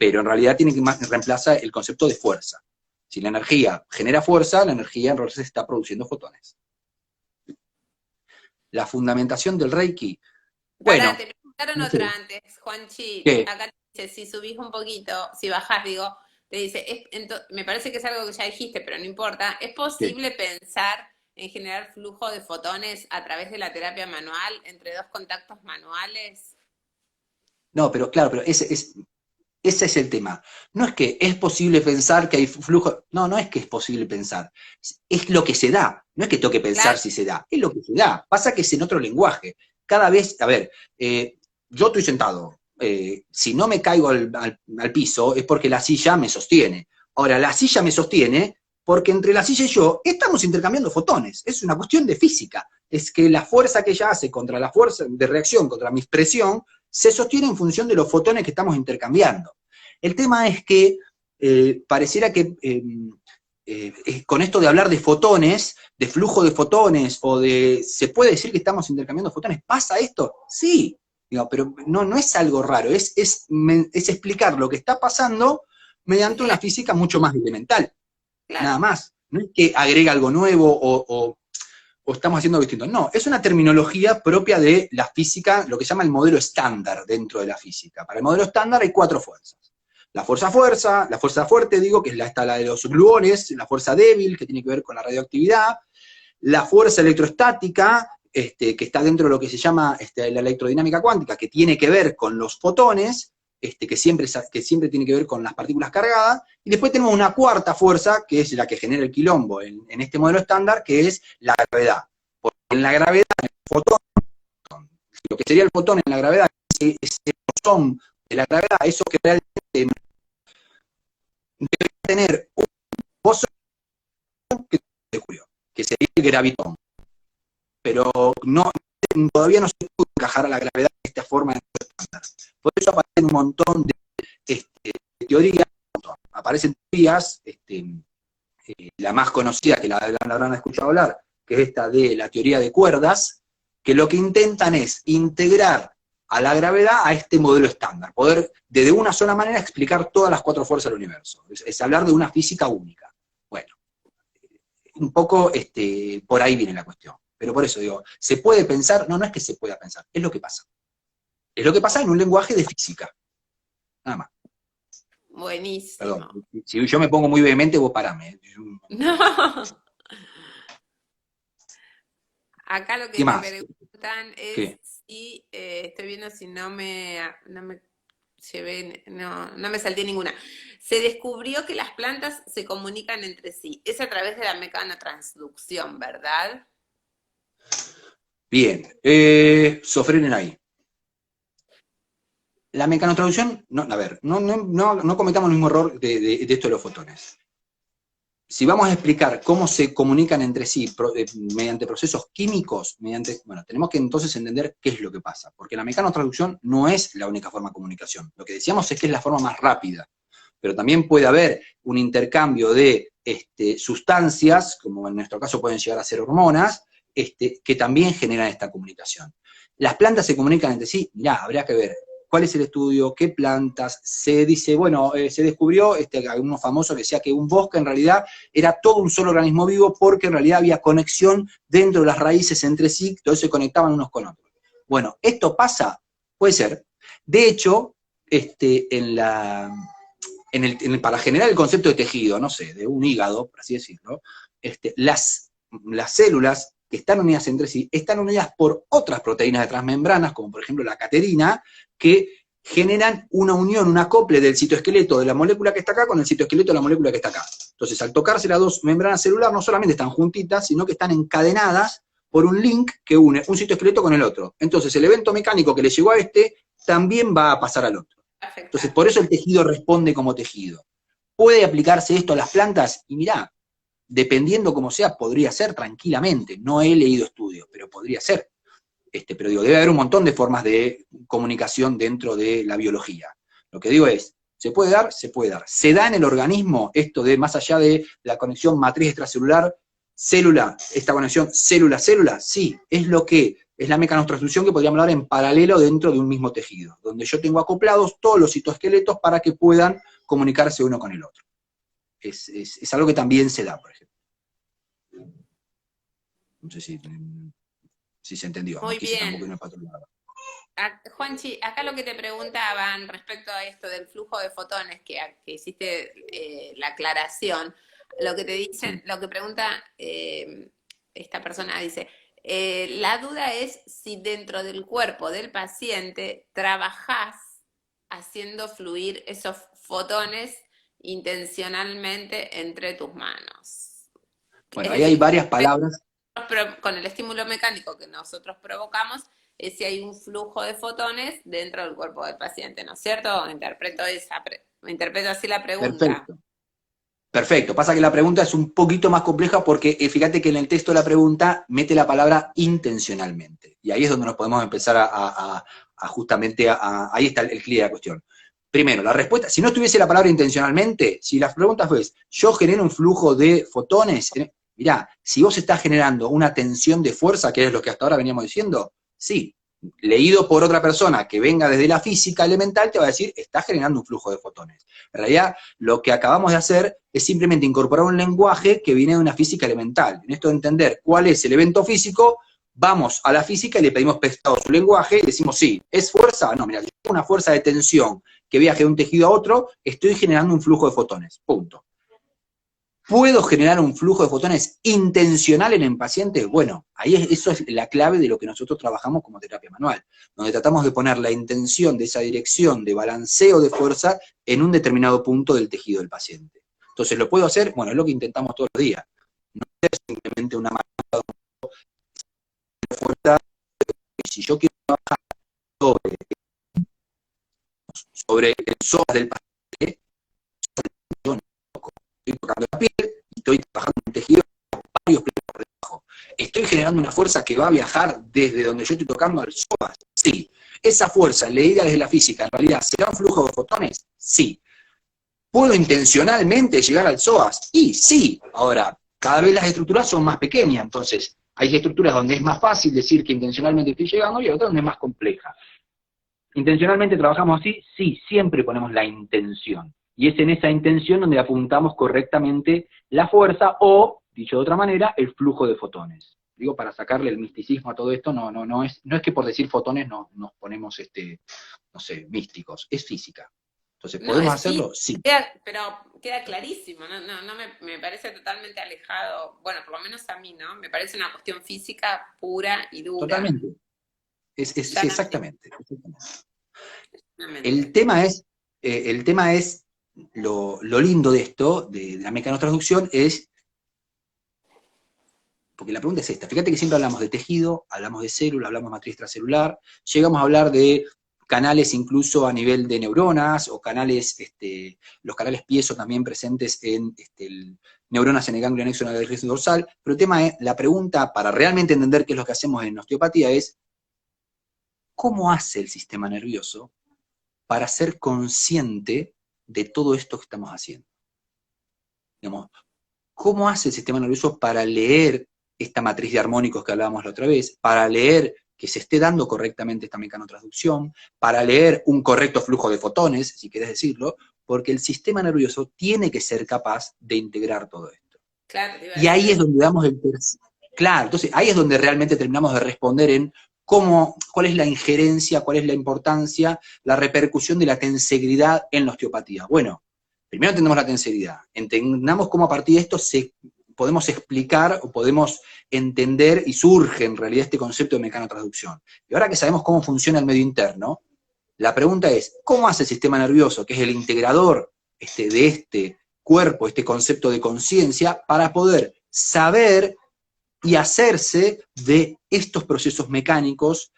pero en realidad tiene que reemplazar el concepto de fuerza. Si la energía genera fuerza, la energía en realidad se está produciendo fotones. La fundamentación del Reiki, bueno, Pará, te preguntaron no sé, otra antes, Juanchi. ¿qué? Acá te dice, si subís un poquito, si bajás, digo, te dice, me parece que es algo que ya dijiste, pero no importa. ¿Es ¿Qué? posible pensar en generar flujo de fotones a través de la terapia manual entre dos contactos manuales? No, pero claro, pero ese es el tema. No es que es posible pensar que hay flujo, no, no es que es posible pensar, es lo que se da, no es que tengo que pensar Claro, si se da, es lo que se da, pasa que es en otro lenguaje. Cada vez, a ver, yo estoy sentado, si no me caigo al piso es porque la silla me sostiene. Ahora, la silla me sostiene porque entre la silla y yo estamos intercambiando fotones, es una cuestión de física, es que la fuerza que ella hace contra la fuerza de reacción, contra mi presión, se sostiene en función de los fotones que estamos intercambiando. El tema es que pareciera que con esto de hablar de fotones, de flujo de fotones, o de, ¿se puede decir que estamos intercambiando fotones? ¿Pasa esto? Sí, digo, pero no es algo raro, es explicar lo que está pasando mediante una física mucho más elemental, claro. nada más. No es que agrega algo nuevo o estamos haciendo algo distinto. No, es una terminología propia de la física, lo que se llama el modelo estándar dentro de la física. Para el modelo estándar hay 4 fuerzas. La fuerza fuerte, digo, que es la de los gluones, la fuerza débil, que tiene que ver con la radioactividad, la fuerza electrostática, que está dentro de lo que se llama la electrodinámica cuántica, que tiene que ver con los fotones, que siempre tiene que ver con las partículas cargadas, y después tenemos una cuarta fuerza, que es la que genera el quilombo en este modelo estándar, que es la gravedad. Porque en la gravedad, el fotón, lo que sería el fotón en la gravedad, ese bosón de la gravedad, eso que realmente debe tener un bosón que se descubrió, que sería el gravitón. Pero todavía no se pudo encajar a la gravedad de esta forma en el estándar. Por eso aparecen un montón de teorías, aparecen teorías, la más conocida, que la habrán escuchado hablar, que es esta de la teoría de cuerdas, que lo que intentan es integrar a la gravedad a este modelo estándar, poder de una sola manera explicar todas las 4 fuerzas del universo, es hablar de una física única. Bueno, un poco por ahí viene la cuestión. Pero por eso digo, ¿se puede pensar? No, no es que se pueda pensar, es lo que pasa. Es lo que pasa en un lenguaje de física. Nada más. Perdón, Buenísimo. si yo me pongo muy vehemente, vos parame. No. Acá lo ¿Qué que te más? preguntan es ¿Qué? si, estoy viendo si no me llevé, no me salté ninguna. Se descubrió que las plantas se comunican entre sí. Es a través de la mecanotransducción, ¿verdad? Bien, sofrenen ahí. La mecanotraducción, no, a ver, no cometamos el mismo error de esto de los fotones. Si vamos a explicar cómo se comunican entre sí mediante procesos químicos, bueno, tenemos que entonces entender qué es lo que pasa, porque la mecanotraducción no es la única forma de comunicación. Lo que decíamos es que es la forma más rápida, pero también puede haber un intercambio de sustancias, como en nuestro caso pueden llegar a ser hormonas, que también generan esta comunicación. Las plantas se comunican entre sí, mirá, habría que ver cuál es el estudio, qué plantas, se dice, bueno, se descubrió, uno famoso que decía que un bosque en realidad era todo un solo organismo vivo porque en realidad había conexión dentro de las raíces entre sí, entonces se conectaban unos con otros. Bueno, ¿esto pasa? Puede ser. De hecho, para generar el concepto de tejido, no sé, de un hígado, por así decirlo, las células que están unidas entre sí, están unidas por otras proteínas de transmembranas, como por ejemplo la caterina, que generan una unión, un acople del citoesqueleto de la molécula que está acá con el citoesqueleto de la molécula que está acá. Entonces, al tocarse las dos membranas celulares, no solamente están juntitas, sino que están encadenadas por un link que une un citoesqueleto con el otro. Entonces, el evento mecánico que le llegó a también va a pasar al otro. Entonces, por eso el tejido responde como tejido. ¿Puede aplicarse esto a las plantas? Y mirá, dependiendo cómo sea, podría ser tranquilamente. No he leído estudios, pero podría ser. Pero digo, debe haber un montón de formas de comunicación dentro de la biología. Lo que digo es, ¿se puede dar? Se puede dar. ¿Se da en el organismo esto de más allá de la conexión matriz extracelular, célula, esta conexión célula-célula? Sí, es lo que es la mecanotransducción que podríamos hablar en paralelo dentro de un mismo tejido, donde yo tengo acoplados todos los citoesqueletos para que puedan comunicarse uno con el otro. Es algo que también se da, por ejemplo. No sé si se entendió. Muy No quise bien. tampoco irme para otro lado. Juanchi, acá lo que te preguntaban respecto a esto del flujo de fotones, que hiciste la aclaración, lo que te dicen, Sí. lo que pregunta esta persona dice, la duda es si dentro del cuerpo del paciente trabajás haciendo fluir esos fotones intencionalmente entre tus manos. Bueno, Es ahí hay decir, varias palabras. con el estímulo mecánico que nosotros provocamos, es si hay un flujo de fotones dentro del cuerpo del paciente, ¿no es cierto? Interpreto así la pregunta. Perfecto. Perfecto. Pasa que la pregunta es un poquito más compleja porque fíjate que en el texto de la pregunta mete la palabra intencionalmente. Y ahí es donde nos podemos empezar a justamente, ahí está el clic de la cuestión. Primero, la respuesta, si no estuviese la palabra intencionalmente, si la pregunta fuese, yo genero un flujo de fotones, mirá, si vos estás generando una tensión de fuerza, que es lo que hasta ahora veníamos diciendo, sí, leído por otra persona que venga desde la física elemental, te va a decir, está generando un flujo de fotones. En realidad, lo que acabamos de hacer es simplemente incorporar un lenguaje que viene de una física elemental. En esto de entender cuál es el evento físico, vamos a la física y le pedimos prestado su lenguaje y decimos, sí, ¿es fuerza? No, mira, yo tengo una fuerza de tensión que viaje de un tejido a otro, estoy generando un flujo de fotones, punto. ¿Puedo generar un flujo de fotones intencional en el paciente? Bueno, eso es la clave de lo que nosotros trabajamos como terapia manual, donde tratamos de poner la intención de esa dirección de balanceo de fuerza en un determinado punto del tejido del paciente. Entonces, ¿lo puedo hacer? Bueno, es lo que intentamos todos los días. No es simplemente una manera de fuerza. Si yo quiero trabajar sobre el psoas del paciente, yo no estoy tocando la piel y estoy trabajando un tejido varios planos por debajo. ¿Estoy generando una fuerza que va a viajar desde donde yo estoy tocando al psoas? Sí. ¿Esa fuerza, leída desde la física, en realidad será un flujo de fotones? Sí. ¿Puedo intencionalmente llegar al psoas? Y sí. Ahora, cada vez las estructuras son más pequeñas, entonces hay estructuras donde es más fácil decir que intencionalmente estoy llegando y otras donde es más compleja. ¿Intencionalmente trabajamos así? Sí, siempre ponemos la intención. Y es en esa intención donde apuntamos correctamente la fuerza o, dicho de otra manera, el flujo de fotones. Digo, para sacarle el misticismo a todo esto, no es que por decir fotones nos ponemos, no sé, místicos. Es física. Entonces, ¿podemos hacerlo? Sí. Pero queda clarísimo, no me parece totalmente alejado, bueno, por lo menos a mí, ¿no? Me parece una cuestión física pura y dura. Totalmente. Exactamente. El tema es lo lindo de esto, de la mecanotransducción, es, porque la pregunta es esta, fíjate que siempre hablamos de tejido, hablamos de célula, hablamos de matriz extracelular, llegamos a hablar de canales incluso a nivel de neuronas, o canales, los canales piezo también presentes en neuronas en el ganglio anexo del rizo dorsal, pero el tema es, la pregunta para realmente entender qué es lo que hacemos en osteopatía es, ¿cómo hace el sistema nervioso para ser consciente de todo esto que estamos haciendo? Digamos, ¿cómo hace el sistema nervioso para leer esta matriz de armónicos que hablábamos la otra vez, para leer que se esté dando correctamente esta mecanotransducción, para leer un correcto flujo de fotones, si querés decirlo, porque el sistema nervioso tiene que ser capaz de integrar todo esto. Claro, y ahí es donde damos el tercer. Claro, entonces ahí es donde realmente terminamos de responder en cuál es la injerencia, cuál es la importancia, la repercusión de la tensegridad en la osteopatía. Bueno, primero entendemos la tensegridad, entendamos cómo a partir de esto podemos explicar o podemos entender y surge en realidad este concepto de mecanotransducción. Y ahora que sabemos cómo funciona el medio interno, la pregunta es, ¿cómo hace el sistema nervioso, que es el integrador de este cuerpo, este concepto de conciencia, para poder saber y hacerse de estos procesos mecánicos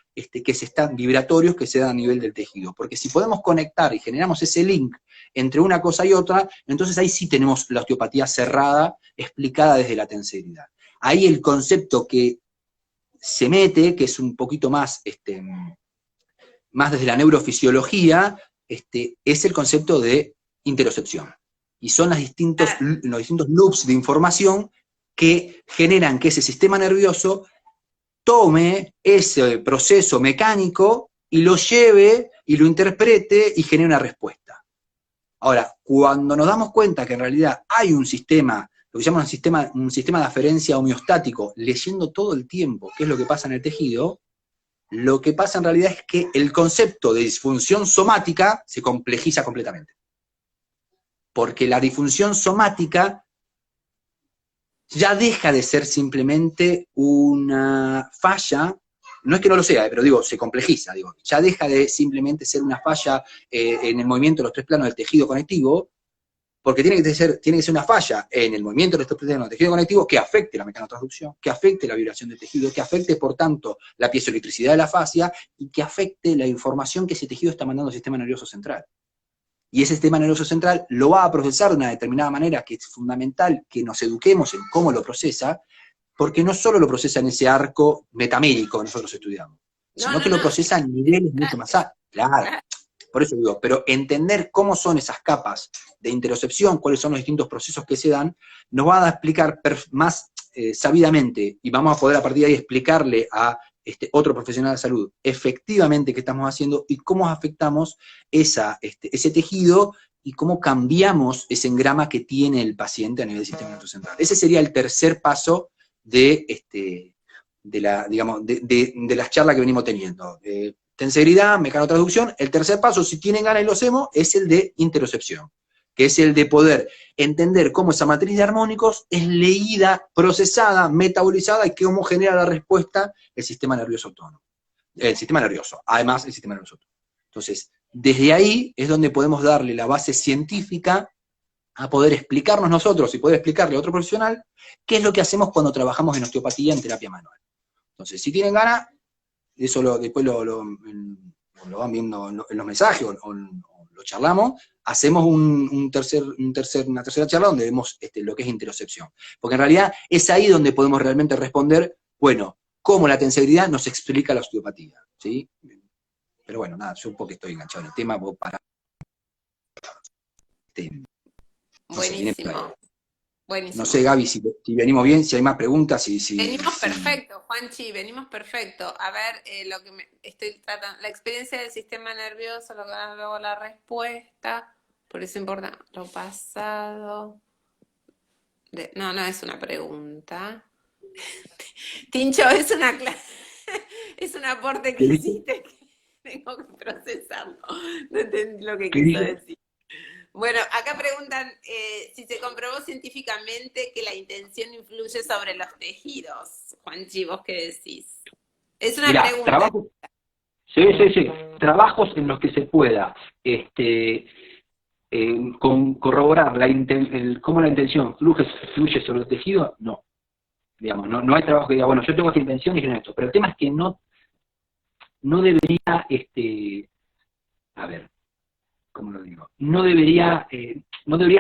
vibratorios que se dan a nivel del tejido? Porque si podemos conectar y generamos ese link entre una cosa y otra, entonces ahí sí tenemos la osteopatía cerrada, explicada desde la tensegridad. Ahí el concepto que se mete, que es un poquito más, más desde la neurofisiología, es el concepto de interocepción. Y son los distintos loops de información que generan que ese sistema nervioso tome ese proceso mecánico y lo lleve y lo interprete y genere una respuesta. Ahora, cuando nos damos cuenta que en realidad hay un sistema, lo que llaman un sistema de aferencia homeostático, leyendo todo el tiempo qué es lo que pasa en el tejido, lo que pasa en realidad es que el concepto de disfunción somática se complejiza completamente. Porque la disfunción somática ya deja de ser simplemente una falla, no es que no lo sea, pero digo, se complejiza, digo, ya deja de simplemente ser una falla en el movimiento de los tres planos del tejido conectivo, porque tiene que ser una falla en el movimiento de los tres planos del tejido conectivo que afecte la mecanotransducción, que afecte la vibración del tejido, que afecte, por tanto, la piezoelectricidad de la fascia, y que afecte la información que ese tejido está mandando al sistema nervioso central. Y ese sistema nervioso central lo va a procesar de una determinada manera, que es fundamental que nos eduquemos en cómo lo procesa, porque no solo lo procesa en ese arco metamédico que nosotros estudiamos, sino que lo procesa en niveles mucho más altos. Claro, por eso digo, pero entender cómo son esas capas de interocepción, cuáles son los distintos procesos que se dan, nos va a explicar más sabidamente, y vamos a poder a partir de ahí explicarle a otro profesional de salud efectivamente qué estamos haciendo y cómo afectamos ese tejido y cómo cambiamos ese engrama que tiene el paciente a nivel del sistema nervioso central. Ese sería el tercer paso de las charlas que venimos teniendo. Tensegridad, mecanotransducción. El tercer paso, si tienen ganas y lo hacemos, es el de interocepción, que es el de poder entender cómo esa matriz de armónicos es leída, procesada, metabolizada, y cómo genera la respuesta el sistema nervioso autónomo. El sistema nervioso, además el sistema nervioso autónomo. Entonces, desde ahí es donde podemos darle la base científica a poder explicarnos nosotros y poder explicarle a otro profesional qué es lo que hacemos cuando trabajamos en osteopatía en terapia manual. Entonces, si tienen ganas, eso después lo van viendo en los mensajes o lo charlamos, hacemos una tercera charla donde vemos lo que es interocepción. Porque en realidad es ahí donde podemos realmente responder, bueno, cómo la tensegridad nos explica la osteopatía, ¿sí? Pero bueno, nada, yo un poco estoy enganchado en el tema, para... Buenísimo. Buenísimo. No sé, Gaby, si venimos bien, si hay más preguntas. Venimos perfecto, Juanchi, venimos perfecto. A ver, lo que estoy tratando, la experiencia del sistema nervioso, luego la respuesta, por eso importa lo pasado. No es una pregunta. Tincho, es una clase, es un aporte que hiciste que tengo que procesarlo. No entendí lo que quiso decir. Bueno, acá preguntan si se comprobó científicamente que la intención influye sobre los tejidos. Juanchi, ¿vos qué decís? Es una pregunta. Sí. Trabajos en los que se pueda corroborar cómo la intención fluye sobre el tejido, no. Digamos, no hay trabajo que diga, bueno, yo tengo esta intención y genero esto. Pero el tema es que no debería, a ver, ¿cómo lo digo? No debería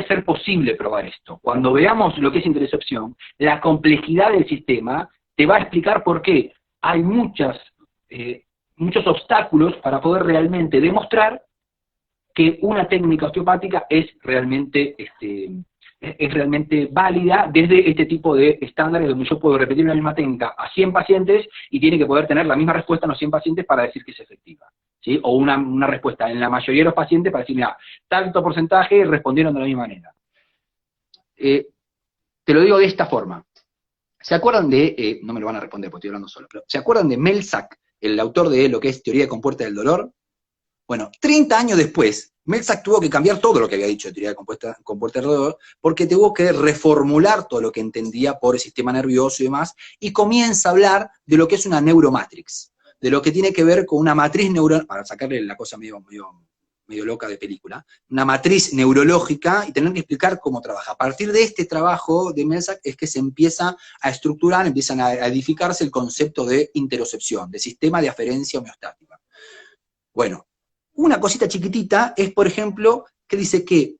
ser posible probar esto. Cuando veamos lo que es interocepción, la complejidad del sistema te va a explicar por qué hay muchos obstáculos para poder realmente demostrar que una técnica osteopática es realmente válida desde este tipo de estándares donde yo puedo repetir una misma técnica a 100 pacientes y tiene que poder tener la misma respuesta en los 100 pacientes para decir que es efectiva. ¿Sí? O una respuesta en la mayoría de los pacientes para decir, mira, tanto porcentaje respondieron de la misma manera. Te lo digo de esta forma. ¿Se acuerdan de, no me lo van a responder porque estoy hablando solo, pero ¿se acuerdan de Melzack, el autor de lo que es Teoría de Compuerta del Dolor? Bueno, 30 años después, Melzack tuvo que cambiar todo lo que había dicho de Teoría de Compuerta del Dolor, porque tuvo que reformular todo lo que entendía por el sistema nervioso y demás, y comienza a hablar de lo que es una neuromatrix, de lo que tiene que ver con una matriz neuronal, para sacarle la cosa medio loca de película, una matriz neurológica y tener que explicar cómo trabaja. A partir de este trabajo de Melzack es que se empieza a estructurar, empiezan a edificarse el concepto de interocepción, de sistema de aferencia homeostática. Bueno, una cosita chiquitita es, por ejemplo, que dice que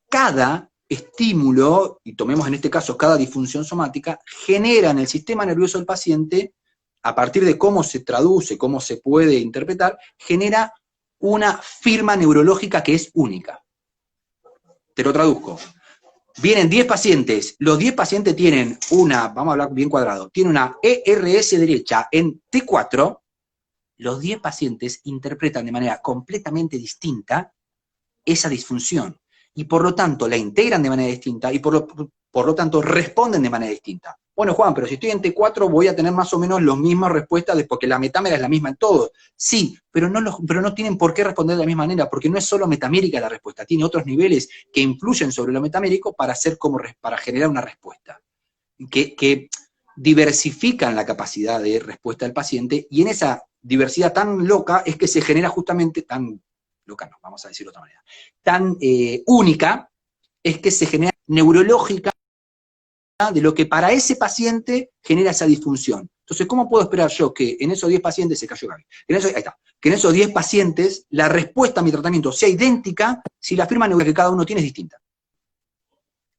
cada estímulo, y tomemos en este caso cada disfunción somática, genera en el sistema nervioso del paciente, a partir de cómo se traduce, cómo se puede interpretar, genera una firma neurológica que es única. Te lo traduzco. Vienen 10 pacientes, los 10 pacientes tienen una, vamos a hablar bien cuadrado, tienen una ERS derecha en T4, los 10 pacientes interpretan de manera completamente distinta esa disfunción, y por lo tanto la integran de manera distinta, y por lo tanto responden de manera distinta. Bueno, Juan, pero si estoy en T4 voy a tener más o menos las mismas respuestas, porque la metámera es la misma en todos. Sí, pero no tienen por qué responder de la misma manera, porque no es solo metamérica la respuesta, tiene otros niveles que influyen sobre lo metamérico para generar una respuesta, que diversifican la capacidad de respuesta del paciente, y en esa diversidad tan loca es que se genera justamente, tan loca no, vamos a decirlo de otra manera, tan única, es que se genera neurológica de lo que para ese paciente genera esa disfunción. Entonces, ¿cómo puedo esperar yo que en esos 10 pacientes, se cayó Gaby, que en esos 10 pacientes la respuesta a mi tratamiento sea idéntica si la firma neurológica que cada uno tiene es distinta?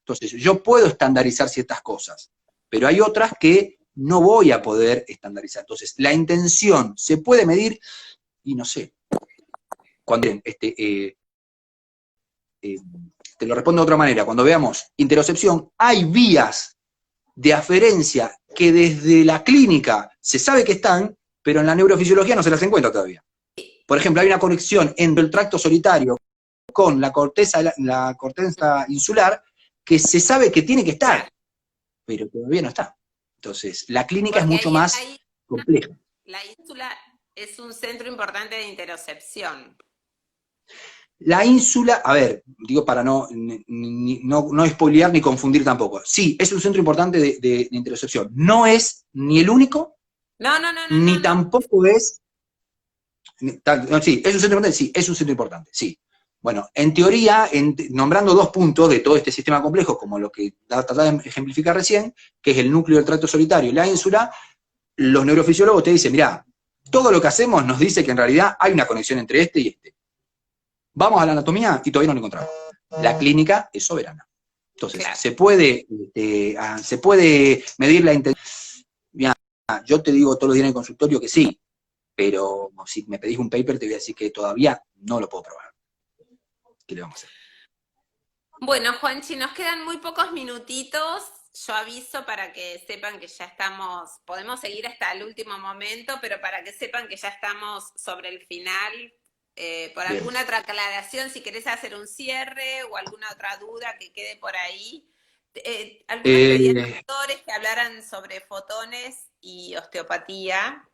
Entonces, yo puedo estandarizar ciertas cosas, pero hay otras que no voy a poder estandarizar. Entonces, la intención se puede medir, y no sé, cuando te lo respondo de otra manera, cuando veamos interocepción, hay vías de aferencia que desde la clínica se sabe que están, pero en la neurofisiología no se las encuentra todavía. Por ejemplo, hay una conexión entre el tracto solitario con la corteza insular que se sabe que tiene que estar, pero todavía no está. Entonces, la clínica es mucho más compleja. La ínsula es un centro importante de interocepción. La ínsula, a ver, digo para no spoilear ni confundir tampoco. Sí, es un centro importante de interocepción. No es ni el único, ni tampoco es... sí, es un centro importante, sí, es un centro importante, sí. Bueno, en teoría, nombrando 2 puntos de todo este sistema complejo, como lo que trataba de ejemplificar recién, que es el núcleo del tracto solitario y la ínsula, los neurofisiólogos te dicen, mirá, todo lo que hacemos nos dice que en realidad hay una conexión entre este y este. Vamos a la anatomía y todavía no lo encontramos. La clínica es soberana. Entonces, claro, se puede medir la intensidad. Mira, yo te digo todos los días en el consultorio que sí, pero si me pedís un paper te voy a decir que todavía no lo puedo probar. ¿Qué le vamos a hacer? Bueno, Juanchi, nos quedan muy pocos minutitos. Yo aviso para que sepan que ya estamos, podemos seguir hasta el último momento, pero para que sepan que ya estamos sobre el final. Por bien, alguna otra aclaración, si querés hacer un cierre o alguna otra duda que quede por ahí. Algunos pedían autores que hablaran sobre fotones y osteopatía.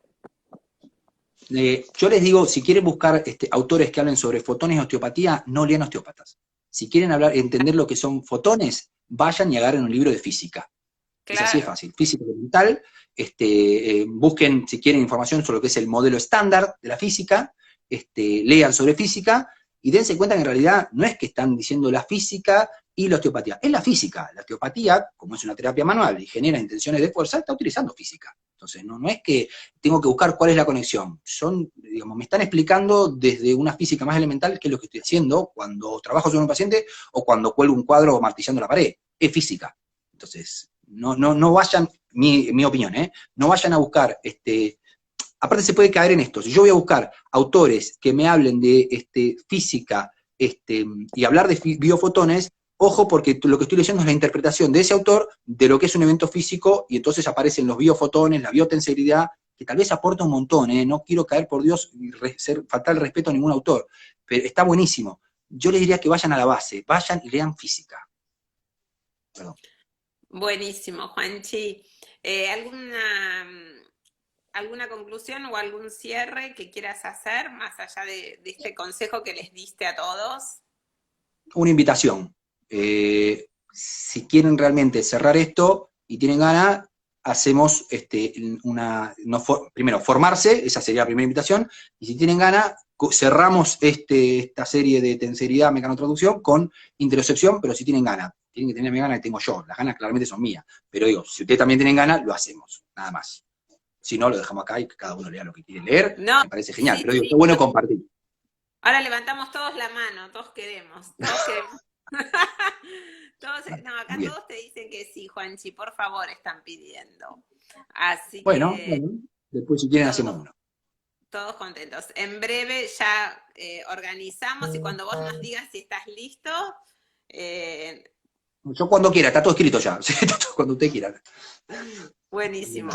Yo les digo, si quieren buscar autores que hablen sobre fotones y osteopatía, no lean osteópatas. Si quieren entender lo que son fotones, vayan y agarren un libro de física. Claro. Es así de fácil. Física elemental, busquen, si quieren, información sobre lo que es el modelo estándar de la física, lean sobre física, y dense cuenta que en realidad no es que están diciendo la física y la osteopatía, es la física. La osteopatía, como es una terapia manual y genera intenciones de fuerza, está utilizando física. Entonces, no es que tengo que buscar cuál es la conexión. Me están explicando desde una física más elemental qué es lo que estoy haciendo cuando trabajo sobre un paciente o cuando cuelgo un cuadro martillando la pared. Es física. Entonces, no vayan, mi opinión, no vayan a buscar, aparte se puede caer en esto. Si yo voy a buscar autores que me hablen de física y hablar de biofotones, ojo, porque lo que estoy leyendo es la interpretación de ese autor de lo que es un evento físico, y entonces aparecen los biofotones, la biotensibilidad, que tal vez aporta un montón, no quiero caer, por Dios, y faltar el respeto a ningún autor, pero está buenísimo. Yo les diría que vayan a la base, vayan y lean física. Perdón. Buenísimo, Juanchi. ¿Alguna conclusión o algún cierre que quieras hacer, más allá de este consejo que les diste a todos? Una invitación. Si quieren realmente cerrar esto y tienen ganas, hacemos primero formarse, esa sería la primera invitación, y si tienen ganas, cerramos esta serie de tenseridad, mecanotraducción con interocepción, pero si tienen ganas, tienen que tener ganas que tengo yo, las ganas claramente son mías, pero digo, si ustedes también tienen ganas, lo hacemos, nada más. Si no, lo dejamos acá y que cada uno lea lo que quiere leer, me parece genial, sí, pero digo, está bueno compartir. Ahora levantamos todos la mano, todos queremos. Acá bien, todos te dicen que sí, Juanchi, por favor, están pidiendo. Así bueno, que... después si quieren hacemos uno. Todos contentos. En breve ya organizamos, y cuando vos nos digas si estás listo, Yo cuando quiera, está todo escrito ya, cuando usted quiera. Buenísimo.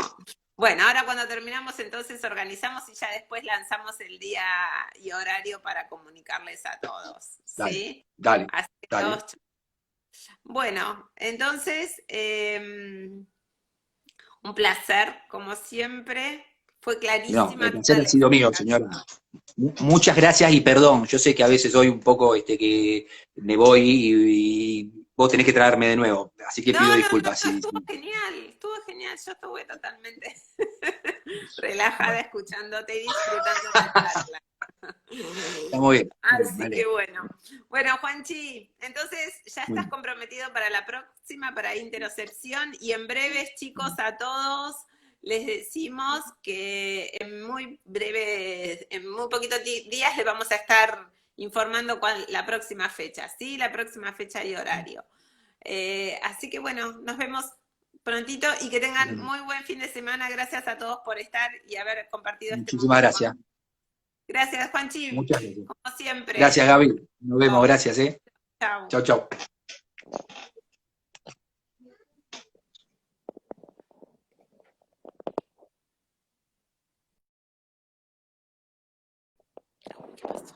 Bueno, ahora cuando terminamos entonces organizamos y ya después lanzamos el día y horario para comunicarles a todos, Dale, ¿sí? dale, Así que dale. bueno, entonces, un placer, como siempre. Fue No, clarísima el placer toda ha la sido mío, señora. explicación. Muchas gracias y perdón. Yo sé que a veces soy un poco que me voy y vos tenés que traerme de nuevo. Así que No, pido no, no, disculpas. estuvo genial, estuvo genial. Yo estuve totalmente relajada escuchándote y disfrutando la charla. Está muy bien. Así que Vale. bueno. Bueno, Juanchi, entonces ya estás Bueno, comprometido para la próxima, para Interocepción, y en breves, chicos, a todos les decimos que en muy breve, en muy poquitos días les vamos a estar informando cuál la próxima fecha, ¿sí? La próxima fecha y horario. Así que bueno, nos vemos prontito y que tengan bueno. muy buen fin de semana. Gracias a todos por estar y haber compartido este Muchísimas momento con. gracias. Gracias, Juanchi, Muchas gracias. como siempre. Gracias, Gaby. Nos vemos. Gracias, ¿eh? Chao. Chau, chau. ¿Qué pasó?